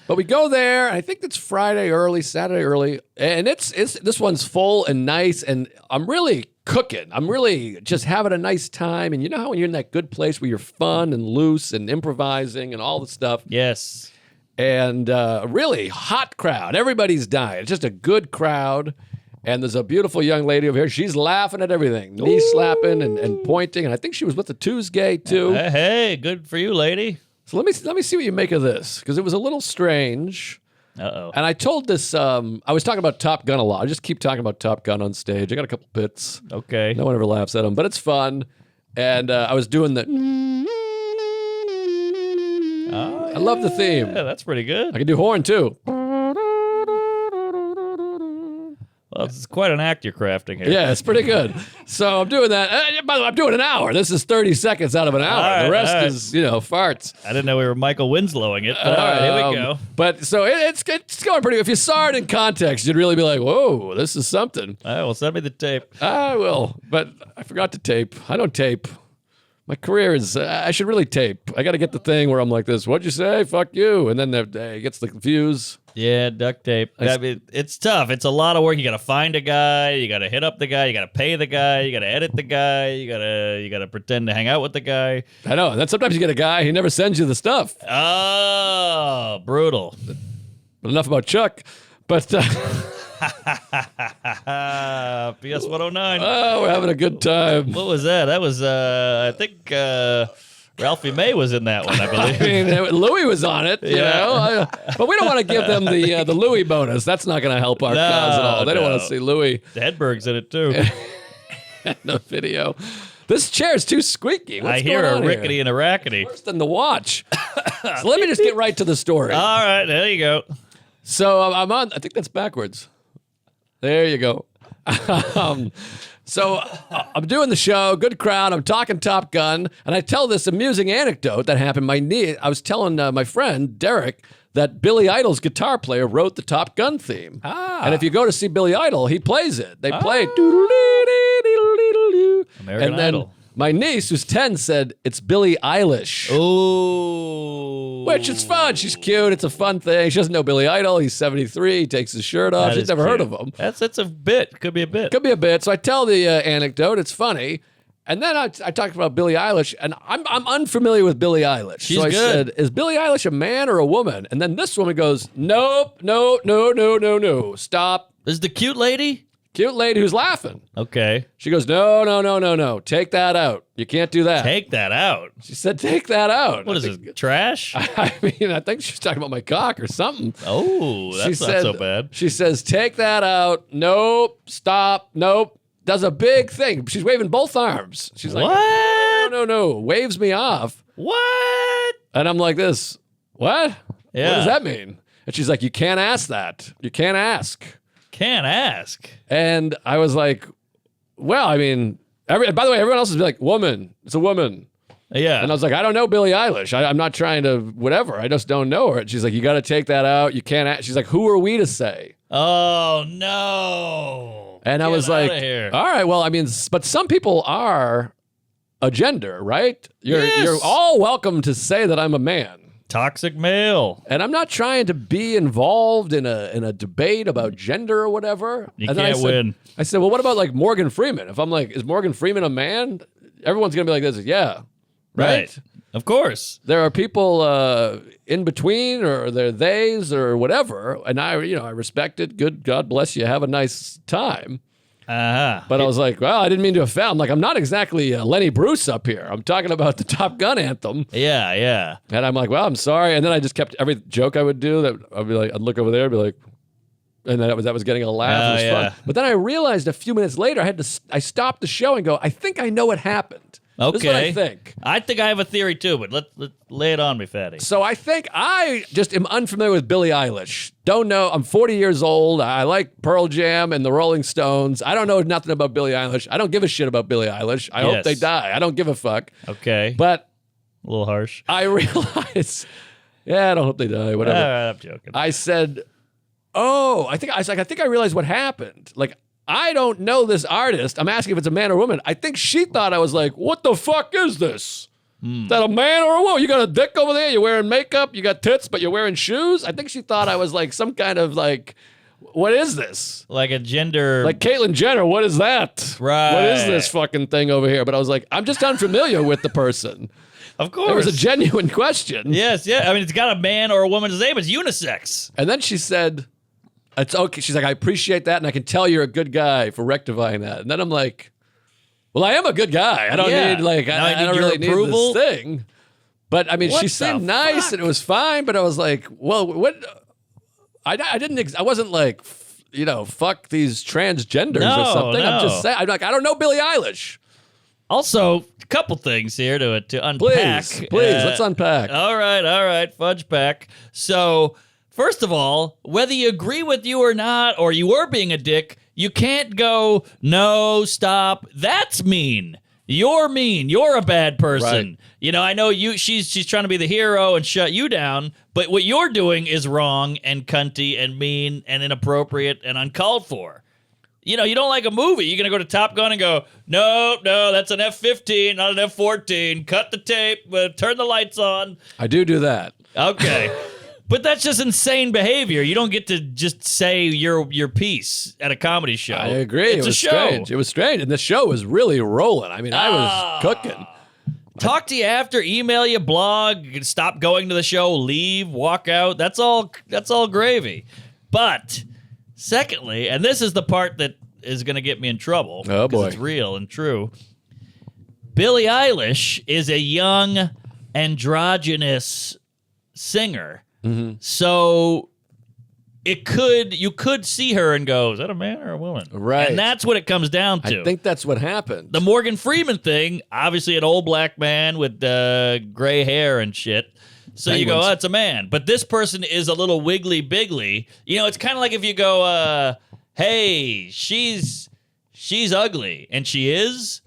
But we go there. I think it's Friday early, Saturday early, and it's this one's full and nice, and I'm really cooking. I'm really just having a nice time. And you know how when you're in that good place where you're fun and loose and improvising and all the stuff, Yes. and really hot crowd. Everybody's dying. It's just a good crowd. And there's a beautiful young lady over here. She's laughing at everything, knee slapping and pointing. And I think she was with the Tuesday too. Hey, good for you, lady. So let me see what you make of this, because it was a little strange. Uh-oh. And I told this, I was talking about Top Gun a lot. I just keep talking about Top Gun on stage. I got a couple bits. Okay. No one ever laughs at them, but it's fun. And I was doing the... I love the theme. Yeah, that's pretty good. I can do horn too. Well, it's quite an act you're crafting here. Yeah, it's pretty good. So I'm doing that. By the way, I'm doing an hour. This is 30 seconds out of an hour. All the right, rest all right. is, farts. I didn't know we were Michael Winslowing it, but all right, here we go. But so it's going pretty. If you saw it in context, you'd really be like, "Whoa, this is something." All right, well, send me the tape. I will, but I forgot to tape. I don't tape. My career is. I should really tape. I got to get the thing where I'm like this. What'd you say? Fuck you. And then it gets the views. Yeah, duct tape. I mean, it's tough. It's a lot of work. You got to find a guy. You got to hit up the guy. You got to pay the guy. You got to edit the guy. You got to pretend to hang out with the guy. I know. And then sometimes you get a guy who never sends you the stuff. Oh, brutal. But enough about Chuck. But PS 109. oh, we're having a good time. What was that? That was, I think, Ralphie May was in that one, I I believe. mean, Louis was on it, you Yeah. know. But we don't want to give them the Louis bonus. That's not going to help our No, cause at all. They don't no. want to see Louis Hedberg's in it, too. in the video. This chair's too squeaky. What's I hear going a on rickety here? and a rackety. Worse than the watch. So let me just get right to the story. All right, there you go. So I'm on. I think that's backwards. There you go. So I'm doing the show, good crowd. I'm talking Top Gun, and I tell this amusing anecdote that happened. I was telling my friend Derek that Billy Idol's guitar player wrote the Top Gun theme. And if you go to see Billy Idol, he plays it. They play American and then Idol. my niece, who's 10, said it's Billie Eilish. Ooh. Which is fun. She's cute. It's a fun thing. She doesn't know Billy Idol. He's 73. He takes his shirt off. That She's is never heard cute. of him. That's a bit. Could be a bit. Could be a bit. So I tell the anecdote. It's funny. And then I talked about Billie Eilish, and I'm unfamiliar with Billie Eilish. She's so I good. said, is Billie Eilish a man or a woman? And then this woman goes, nope, no, stop. This is the cute lady? Cute lady who's laughing. Okay. She goes, no, take that out. You can't do that. Take that out. She said, take that out. What is it? Trash? I mean, I think she's talking about my cock or something. Oh, that's not so bad. She says, take that out. Nope, stop, nope. Does a big thing. She's waving both arms. She's like, What? no. Waves me off. What? And I'm like this, what? Yeah. What does that mean? And she's like, you can't ask that. You can't ask. Can't ask. And I was like, well, I mean, by the way, everyone else is like, woman. It's a woman. Yeah. And I was like, I don't know Billie Eilish. I'm not trying to whatever. I just don't know her. And she's like, you got to take that out. You can't ask. She's like, who are we to say? Oh, no. And I Get was like, outta here. all right, well, I mean, but some people are a gender, right? You're all welcome to say that I'm a man. Toxic male. And I'm not trying to be involved in a debate about gender or whatever. You And then can't win. I said, well, what about like Morgan Freeman? If I'm like, is Morgan Freeman a man? Everyone's going to be like this. Yeah. Right? Of course. There are people in between, or they're theys or whatever. And I respect it. Good. God bless you. Have a nice time. Uh-huh. But I was like, well, I didn't mean to offend. I'm like, I'm not exactly Lenny Bruce up here. I'm talking about the Top Gun anthem. Yeah. And I'm like, well, I'm sorry. And then I just kept every joke I would do that I'd be like, I'd look over there and be like, and then that was getting a laugh. It was yeah. fun. But then I realized a few minutes later, I stopped the show and go, I think I know what happened. Okay. This is what I think. I think I have a theory too, but let's lay it on me, fatty. So I think I just am unfamiliar with Billie Eilish. Don't know. I'm 40 years old. I like Pearl Jam and the Rolling Stones. I don't know nothing about Billie Eilish. I don't give a shit about Billie Eilish. I hope Yes. they die. I don't give a fuck. Okay. But A little harsh. I realize, yeah, I don't hope they die. Whatever. All right, I'm joking. I said, oh, I think I realized what happened. Like, I don't know this artist. I'm asking if it's a man or a woman. I think she thought I was like, what the fuck is this? Is that a man or a woman? You got a dick over there? You're wearing makeup? You got tits, but you're wearing shoes? I think she thought I was like some kind of like, what is this? Like a gender. Like Caitlyn Jenner, what is that? Right. What is this fucking thing over here? But I was like, I'm just unfamiliar with the person. Of course. It was a genuine question. Yes, yeah. I mean, it's got a man or a woman's name. It's unisex. And then she said, it's okay. She's like, I appreciate that, and I can tell you're a good guy for rectifying that. And then I'm like, well, I am a good guy. I don't Yeah. need like Now I I need don't your really approval? need this thing. But I mean, What she the seemed nice fuck? and it was fine. But I was like, well, what? I wasn't like, fuck these transgenders or No, something. I'm no. just saying. I'm like, I don't know Billie Eilish. Also, a couple things here to unpack. Please, let's unpack. All right, fudge pack. So, first of all, whether you agree with you or not, or you were being a dick, You can't go, no, stop. That's mean. You're mean. You're a bad person. Right. You know, I know you. She's trying to be the hero and shut you down, but what you're doing is wrong and cunty and mean and inappropriate and uncalled for. You know, you don't like a movie. You're going to go to Top Gun and go, no, that's an F-15, not an F-14. Cut the tape, turn the lights on. I do that. Okay. But that's just insane behavior. You don't get to just say your piece at a comedy show. I agree. It's It was a show. strange. It was strange. And the show was really rolling. I mean, I was cooking. Talk to you after, email you, blog, stop going to the show, leave, walk out. That's all gravy. But secondly, and this is the part that is going to get me in trouble. Oh, boy. It's real and true. Billie Eilish is a young, androgynous singer. Mm-hmm. So you could see her and go, is that a man or a woman? Right. And that's what it comes down to. I think that's what happened. The Morgan Freeman thing, obviously an old black man with gray hair and shit. So you go, Penguins. oh, it's a man. But this person is a little wiggly biggly. You know, it's kind of like if you go, hey, she's ugly, and she is.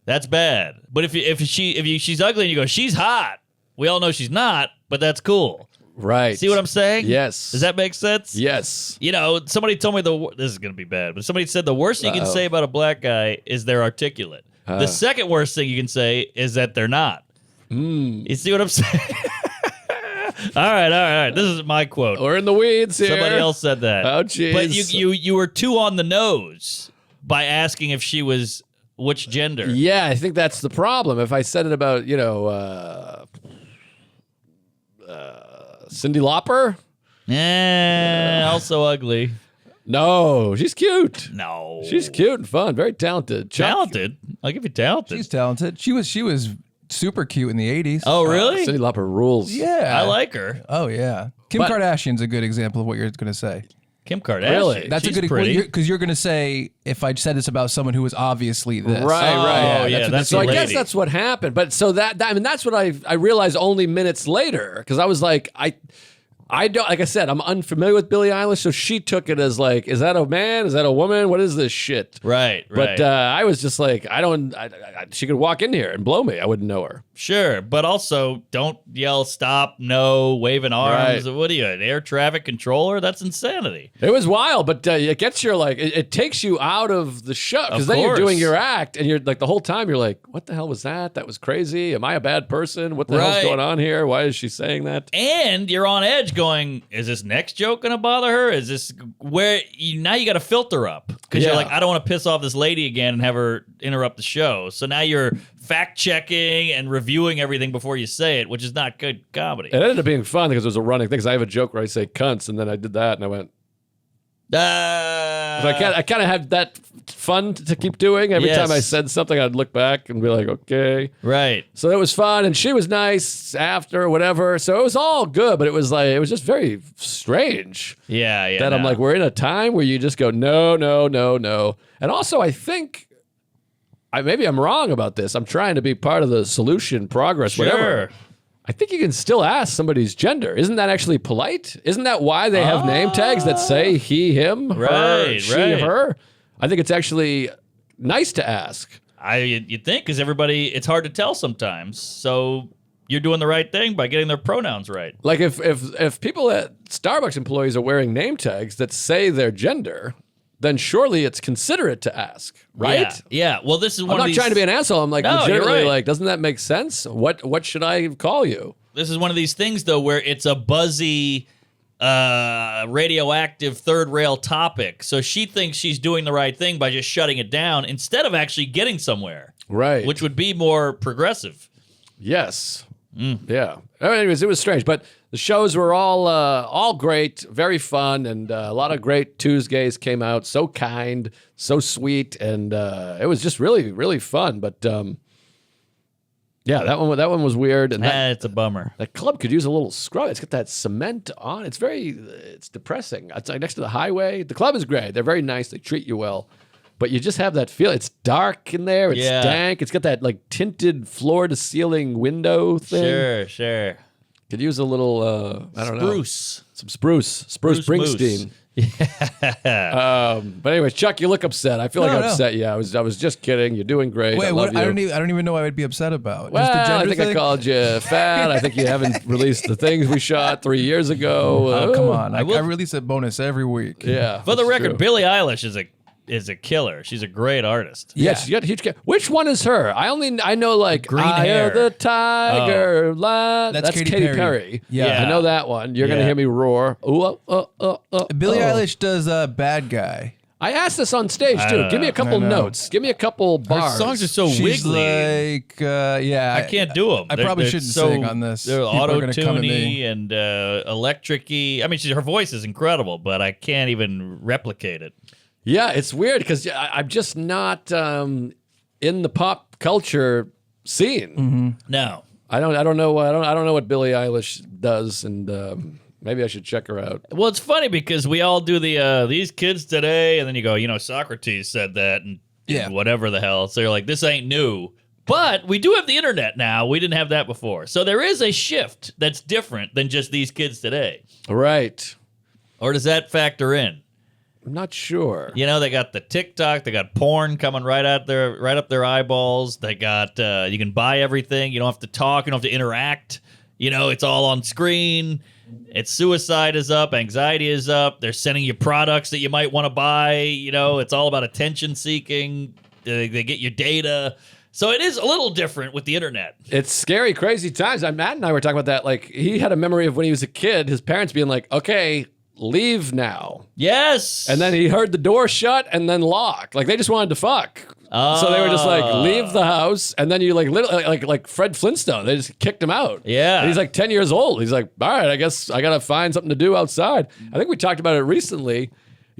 That's bad. But if she's ugly and you go, she's hot. We all know she's not, but that's cool. Right. See what I'm saying? Yes. Does that make sense? Yes. You know, somebody told me this is going to be bad, but somebody said the worst thing you can say about a black guy is they're articulate. The second worst thing you can say is that they're not. You see what I'm saying? All right. This is my quote. We're in the weeds here. Somebody else said that. Oh, jeez. But you were too on the nose by asking if she was which gender. Yeah, I think that's the problem. If I said it about, Cyndi Lauper? Also ugly. No, she's cute. No. She's cute and fun. Very talented. Talented? I'll give you talented. She's talented. She was super cute in the 80s. Oh, really? Cyndi Lauper rules. yeah. I like her. Oh, yeah. Kim But- Kardashian's a good example of what you're going to say. Kim Kardashian. Really? That's She's a good pretty. because you're going to say if I said this about someone who was obviously this. Right, Oh, right. yeah, that's So a I guess lady. that's what happened. But so that's what I realized only minutes later, because I was like, I don't, like I said, I'm unfamiliar with Billie Eilish, so she took it as like, is that a man? Is that a woman? What is this shit? Right. But I was just like, she could walk in here and blow me. I wouldn't know her. Sure, but also don't yell stop, no, waving arms. Right. What are you, an air traffic controller? That's insanity. It was wild, but it gets your it takes you out of the show, because Of then you're course. doing your act and you're like the whole time you're like, what the hell was that? That was crazy. Am I a bad person? What the hell's Right. going on here? Why is she saying that? And you're on edge going, is this next joke going to bother her? Is this where now you got to filter up because you're Yeah. like, I don't want to piss off this lady again and have her interrupt the show. So now you're fact checking and reviewing everything before you say it, which is not good comedy. It ended up being fun because it was a running thing. Because I have a joke where I say cunts, and then I did that, and I went. So I kind of had that fun to keep doing. Every Yes. time I said something, I'd look back and be like, okay. Right. So it was fun, and she was nice after, whatever. So it was all good, but it was just very strange Yeah. that I'm no. like, we're in a time where you just go, no. And also, I think, maybe I'm wrong about this. I'm trying to be part of the solution, progress, whatever. Sure. I think you can still ask somebody's gender. Isn't that actually polite? Isn't that why they have name tags that say he, him, her, Right, she, right. her? I think it's actually nice to ask. You'd think because everybody, it's hard to tell sometimes. So you're doing the right thing by getting their pronouns right. Like if people at Starbucks employees are wearing name tags that say their gender, then surely it's considerate to ask, right? Yeah. Well, this is one I'm of not these. trying to be an asshole. I'm like, No, you're legitimately, right. like, doesn't that make sense? What should I call you? This is one of these things though where it's a buzzy, radioactive third rail topic. So she thinks she's doing the right thing by just shutting it down instead of actually getting somewhere, Right. which would be more progressive. Yes. Yeah. Anyways, it was strange, but the shows were all great, very fun, and a lot of great Tuesdays came out. So kind, so sweet, and it was just really, really fun. But yeah, that one was weird, and It's a bummer. that club could use a little scrub. It's got that cement on. It's depressing. It's like next to the highway. The club is great. They're very nice. They treat you well. But you just have that feel. It's dark in there. It's Yeah. dank. It's got that like tinted floor to ceiling window thing. Sure. Could use a little, I don't know. Spruce. Some spruce. Spruce Moose. Springsteen. But anyway, Chuck, you look upset. I feel like I No. upset you. I was just kidding. You're doing great. I Wait, love what? I you. don't even know what I'd be upset about. Well, Just the I gender think I thing? called you fat. I think you haven't released the things we shot 3 years ago. Oh, come on. I will- release a bonus every week. Yeah. For the that's record, true. Billie Eilish is a killer. She's a great artist. Yes, you got a huge. Which one is her? I know like Green Eye hair. of the Tiger. That's Katy Katy Perry. Perry. Yeah. I know that one. You're gonna Yeah. hear me roar. Ooh, Billie Eilish does Bad Guy. I asked this on stage too. Give me a couple I know. notes. Give me a couple Her bars. songs are so She's wiggly. like, yeah. I can't do them. I probably shouldn't sing on this. They're People are gonna come at auto-tuney me. and electric-y. I mean, her voice is incredible, but I can't even replicate it. Yeah, it's weird because I'm just not in the pop culture scene. No. I don't know. I don't know what Billie Eilish does, and maybe I should check her out. Well, it's funny because we all do the these kids today, and then you go, Socrates said that, and Yeah. whatever the hell. So you're like, this ain't new. But we do have the internet now. We didn't have that before. So there is a shift that's different than just these kids today. Right. Or does that factor in? I'm not sure. They got the TikTok, they got porn coming right up their eyeballs. They got you can buy everything. You don't have to talk. You don't have to interact. It's all on screen. It's suicide is up, anxiety is up. They're sending you products that you might want to buy. It's all about attention seeking. They get your data. So it is a little different with the internet. It's scary, crazy times. Matt and I were talking about that. Like, he had a memory of when he was a kid, his parents being like, okay, leave now. Yes. And then he heard the door shut and then lock. Like, they just wanted to fuck. So they were just like, leave the house. And then you like literally like Fred Flintstone. They just kicked him out. Yeah. And he's like 10 years old. He's like, all right, I guess I got to find something to do outside. I think we talked about it recently.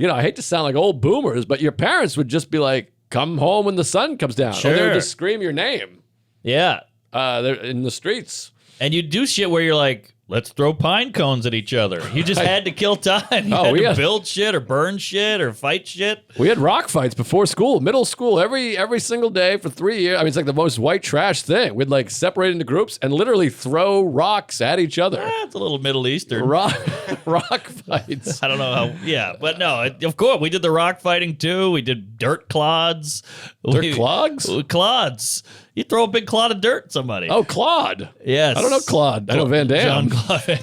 I hate to sound like old boomers, but your parents would just be like, come home when the sun comes down. Or they Sure. would just scream your name Yeah. they're in the streets. And you do shit where you're like, let's throw pine cones at each other. You just had to kill time. You had to build shit or burn shit or fight shit. We had rock fights before school, middle school, every single day for 3 years. I mean, it's like the most white trash thing. We'd like separate into groups and literally throw rocks at each other. It's a little Middle Eastern. Rock fights. I don't know how. Yeah, but no, of course we did the rock fighting too. We did dirt clods. Clogs? Clods. You throw a big clod of dirt at somebody. Oh, Claude. yes. I don't know Claude. I know Van Damme. John Claude. I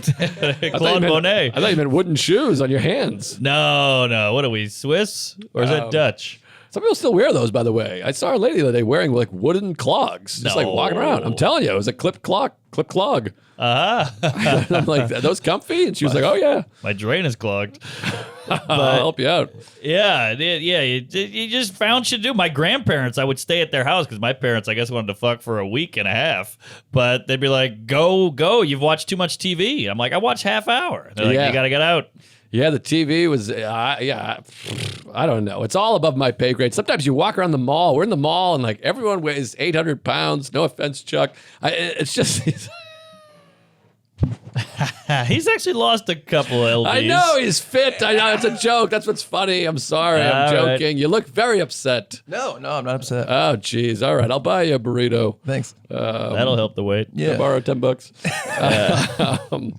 Claude thought Monet. you meant wooden shoes on your hands. No. What are we, Swiss? Or is that Dutch? Some people still wear those, by the way. I saw a lady the other day wearing like wooden clogs, just like walking around. I'm telling you, it was a clip clog. Uh-huh. I'm like, are those comfy? And she was like, oh yeah, My drain is clogged. I'll help you out. Yeah. You just found shit to do. My grandparents, I would stay at their house because my parents, I guess, wanted to fuck for a week and a half. But they'd be like, go. You've watched too much TV. I'm like, I watch half hour. They're like, Yeah. you got to get out. Yeah, the TV was, I don't know. It's all above my pay grade. Sometimes you walk around the mall. We're in the mall and like everyone weighs 800 pounds. No offense, Chuck. It's just, He's actually lost a couple of LBs. I know he's fit. I know it's a joke. That's what's funny. I'm sorry. I'm All right. joking. You look very upset. No, I'm not upset. Oh, geez. All right. I'll buy you a burrito. Thanks. That'll help the weight. Yeah. I'll borrow $10. But no,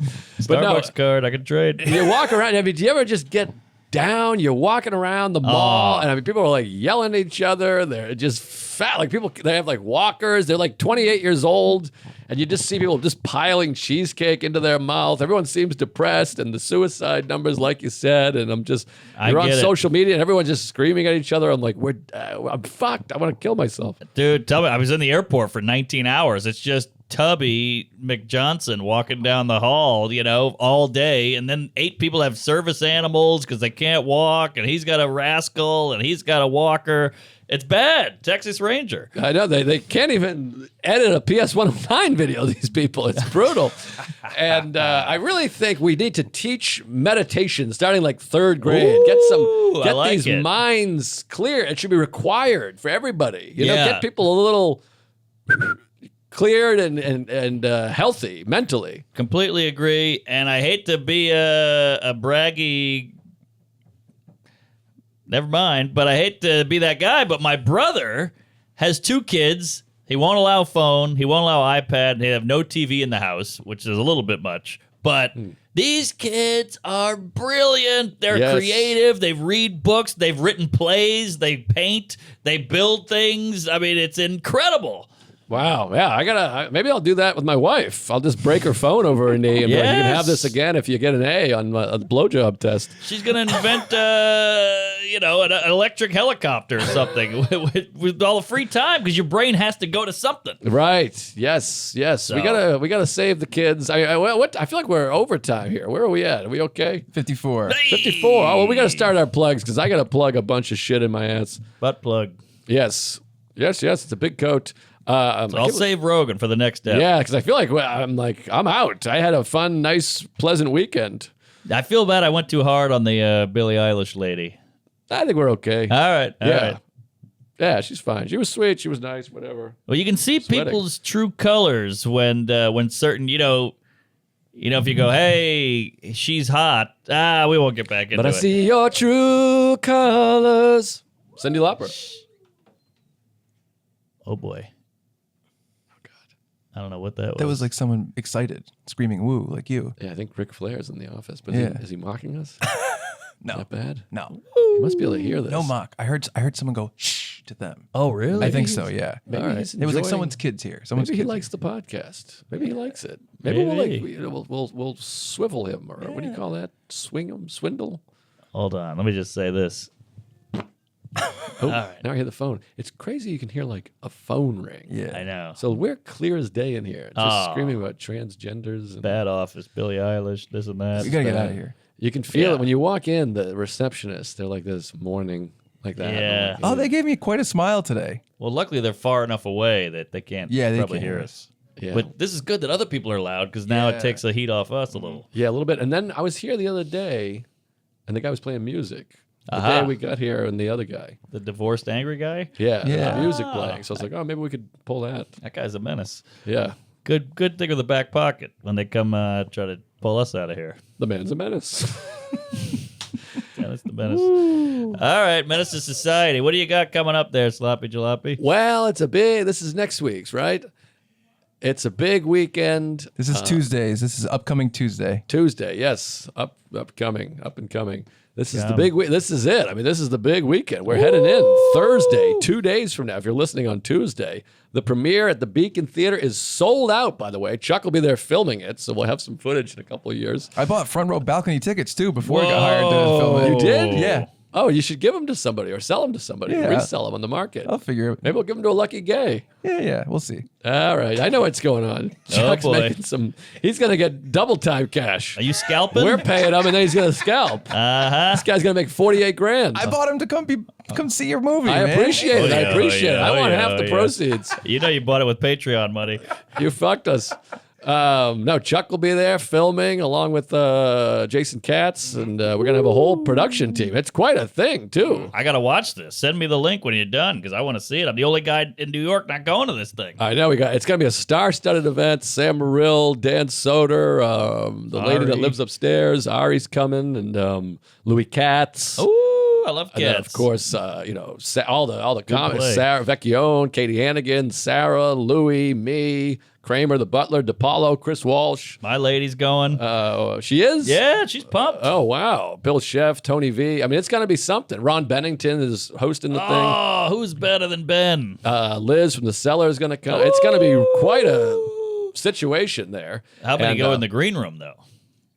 Starbucks card, I could trade. you walk around. I mean, do you ever just get down? You're walking around the mall, and I mean, people are like yelling at each other. They're just fat. Like people, they have like walkers. They're like 28 years old, and you just see people just piling cheesecake into their mouth. Everyone seems depressed, and the suicide numbers, like you said. And I'm just, you're on get it. social media, and everyone's just screaming at each other. I'm like, I'm fucked. I want to kill myself. Dude, tell me, I was in the airport for 19 hours. It's just Tubby McJohnson walking down the hall, all day. And then 8 people have service animals because they can't walk. And he's got a rascal and he's got a walker. It's bad. Texas Ranger. I know they can't even edit a PS109 video. These people, it's brutal. And I really think we need to teach meditation starting like 3rd grade. Ooh, I Get like these it. minds clear. It should be required for everybody. Yeah. Get people a little cleared and healthy mentally. Completely agree. And I hate to be a braggy. Never mind, but I hate to be that guy. But my brother has 2 kids. He won't allow phone. He won't allow iPad. And they have no TV in the house, which is a little bit much. But these kids are brilliant. They're Yes. creative. They read books. They've written plays. They paint. They build things. I mean, it's incredible. Wow. Yeah, maybe I'll do that with my wife. I'll just break her phone over her knee and be like, you can have this again if you get an A on a blowjob test. She's going to invent, an electric helicopter or something with all the free time because your brain has to go to something. Right. Yes. We gotta save the kids. I feel like we're overtime here. Where are we at? Are we okay? 54. 54. Oh, well, we gotta start our plugs because I gotta plug a bunch of shit in my ass. Butt plug. Yes. It's a big coat. I'll save Rogan for the next step. Yeah, because I feel like I'm out. I had a fun, nice, pleasant weekend. I feel bad I went too hard on the Billie Eilish lady. I think we're okay. All right. All right. Yeah, she's fine. She was sweet. She was nice. Whatever. Well, you can see people's true colors when certain, if you go, hey, she's hot. We won't get back into it. But I see your true colors. Cyndi Lauper. Oh, boy. Oh, God. I don't know what that was. That was like someone excited, screaming woo, like you. Yeah, I think Ric Flair's in the office. But Yeah. is he mocking us? No. Not bad. No. You must be able to hear this. No mock. I heard someone go shh to them. Oh, really? I think so, yeah. Maybe All right. he's It was like enjoying- someone's kids here. Maybe he kids likes the podcast. Maybe he likes it. Maybe. We'll swivel him, or what do you call that? Swing him, swindle. Hold on. Let me just say this. Oh, now I hear the phone. It's crazy. You can hear like a phone ring. Yeah. I know. So we're clear as day in here, just Oh. screaming about transgenders. And Bad office, Billie Eilish, this and that. We gotta get out of here. you can feel Yeah. it when you walk in. The receptionist, they're like this mourning, like that. Yeah. Oh, they gave me quite a smile today. Well, luckily they're far enough away that they can't Yeah, they probably can't hear hear us. Yeah. But this is good that other people are loud because now Yeah. it takes the heat off us a little. Yeah, a little bit. And then I was here the other day, and the guy was playing music. The Aha. day we got here, and the other guy. The divorced angry guy? Yeah, Yeah. there's music playing. So I was like, oh, maybe we could pull that. That guy's a menace. Yeah. Good thing with the back pocket when they come try to pull us out of here. The man's a menace. Yeah, that's the menace. All right, menace to society. What do you got coming up there, Sloppy Jalopy? Well, this is next week's, right? It's a big weekend. This is Tuesdays. This is upcoming Tuesday. Tuesday, yes. Up and coming. This is the Yeah. big week. This is it. I mean, this is the big weekend. We're heading in Thursday, 2 days from now. If you're listening on Tuesday, the premiere at the Beacon Theater is sold out, by the way. Chuck will be there filming it, so we'll have some footage in a couple of years. I bought front row balcony tickets too before I got hired to film it. You did? Yeah. Oh, you should give them to somebody or sell them to somebody. Yeah. Resell them on the market. I'll figure it. Maybe we'll give them to a lucky gay. Yeah. We'll see. All right. I know what's going on. Chuck's boy. making he's going to get double time cash. Are you scalping? We're paying him, and then he's going to scalp. Uh-huh. This guy's going to make 48 grand. I bought him to come see your movie. I man. appreciate it. Oh, I yeah, appreciate it. oh, I want yeah, half oh, the yeah. proceeds. You know you bought it with Patreon money. You fucked us. No, Chuck will be there filming along with Jason Katz, and we're going to have a whole production team. It's quite a thing, too. I got to watch this. Send me the link when you're done because I want to see it. I'm the only guy in New York not going to this thing. I know it's going to be a star-studded event. Sam Morrill, Dan Soder, the lady that Ari. lives upstairs, Ari's coming, and Louis Katz. Ooh, I love And then, cats. of course, all the comics: play. Sarah Vecchione, Katie Hannigan, Sarah, Louie, me, Kramer, the Butler, DePaulo, Chris Walsh. My lady's going. She is. Yeah, she's pumped. Oh wow, Bill Sheff, Tony V. I mean, it's gonna be something. Ron Bennington is hosting the Oh, who's better than Ben? thing. Liz from the Cellar is gonna come. It's gonna be quite a situation there. How many And, go in the green room, though?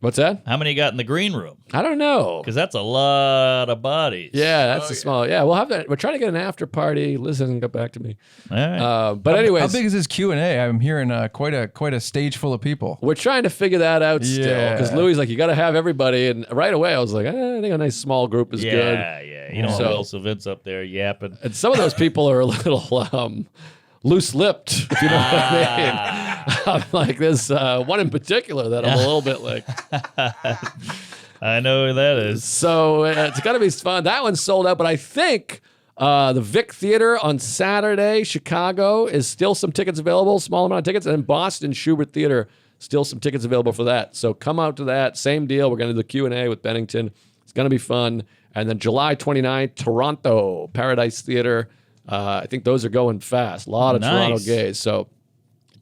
What's that? How many got in the green room? I don't know. Because that's a lot of bodies. Yeah, that's a small. Yeah, we'll have that. We're trying to get an after party. Liz hasn't got back to me. All right. But anyways, How big is this Q&A? I'm hearing quite a stage full of people. we're trying to figure that out still because Yeah. Louis like, you got to have everybody, and right away I was like, I think a nice small group is good. Yeah. You don't So- want Will Savintz up there yapping. And some of those people are a little loose-lipped, if you know what I mean. I'm like, there's one in particular that I'm a little bit like. I know who that is. So it's gonna be fun. That one's sold out, but I think the Vic Theater on Saturday, Chicago, is still some tickets available, small amount of tickets, and then Boston Schubert Theater, still some tickets available for that. So come out to that. Same deal. We're gonna do the Q&A with Bennington. It's gonna be fun. And then July 29th, Toronto, Paradise Theater. I think those are going fast. A lot of Nice. Toronto gays. So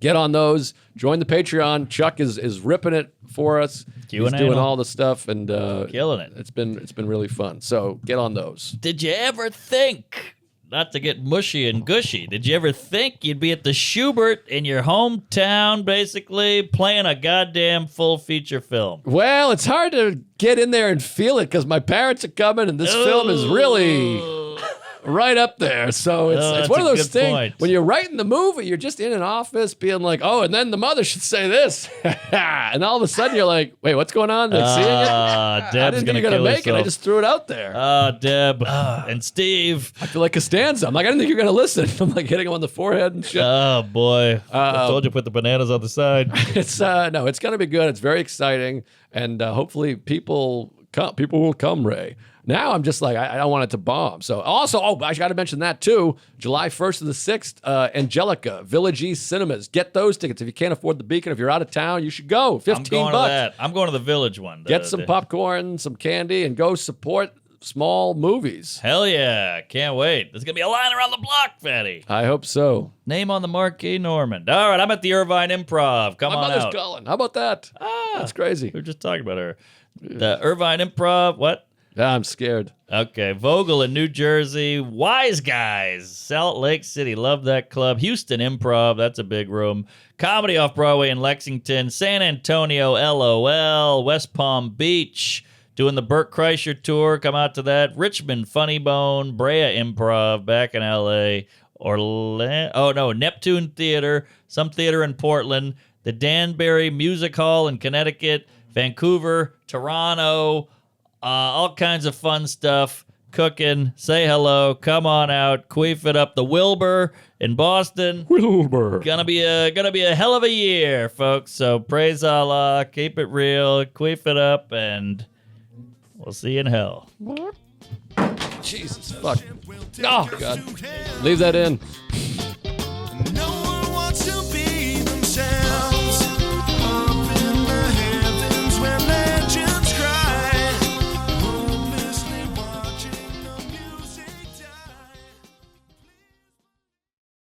get on those. Join the Patreon. Chuck is ripping it for us. He's doing all the stuff and killing it. It's been really fun. So get on those. Did you ever think, not to get mushy and gushy, did you ever think you'd be at the Schubert in your hometown, basically, playing a goddamn full feature film? Well, it's hard to get in there and feel it because my parents are coming, and this film is really right up there. So it's one of those things. When you're writing the movie, you're just in an office being like, oh, and then the mother should say this. And all of a sudden you're like, wait, what's going on? Like, seeing it? I Deb's didn't think you're going to make it. I just threw it out there. Deb and Steve. I feel like Costanza. I'm like, I didn't think you were going to listen. I'm like hitting him on the forehead and shit. Oh, boy. I told you to put the bananas on the side. It's no, it's going to be good. It's very exciting. And hopefully people will come, Ray. Now I'm just like, I don't want it to bomb. So also, I got to mention that too. July 1st to the 6th, Angelica, Village East Cinemas. Get those tickets. If you can't afford the Beacon, if you're out of town, you should go. $15. I'm going to that. I'm going to the Village one. Get some popcorn, some candy, and go support small movies. Hell yeah. Can't wait. There's going to be a line around the block, Fatty. I hope so. Name on the marquee, Norman. All right, I'm at the Irvine Improv. Come on out. My mother's calling. How about that? That's crazy. We were just talking about her. The Irvine Improv, what? I'm scared. Okay, Vogel in New Jersey, Wise Guys, Salt Lake City, love that club. Houston Improv, that's a big room. Comedy Off Broadway in Lexington, San Antonio, LOL, West Palm Beach, doing the Burt Kreischer tour, come out to that. Richmond, Funny Bone, Brea Improv, back in LA, Neptune Theater, some theater in Portland, the Danbury Music Hall in Connecticut, Vancouver, Toronto, all kinds of fun stuff, cooking, say hello, come on out, queef it up. The Wilbur in Boston. Wilbur. Gonna be a hell of a year, folks. So praise Allah, keep it real, queef it up, and we'll see you in hell. Jesus, fuck. Oh, God. Leave that in.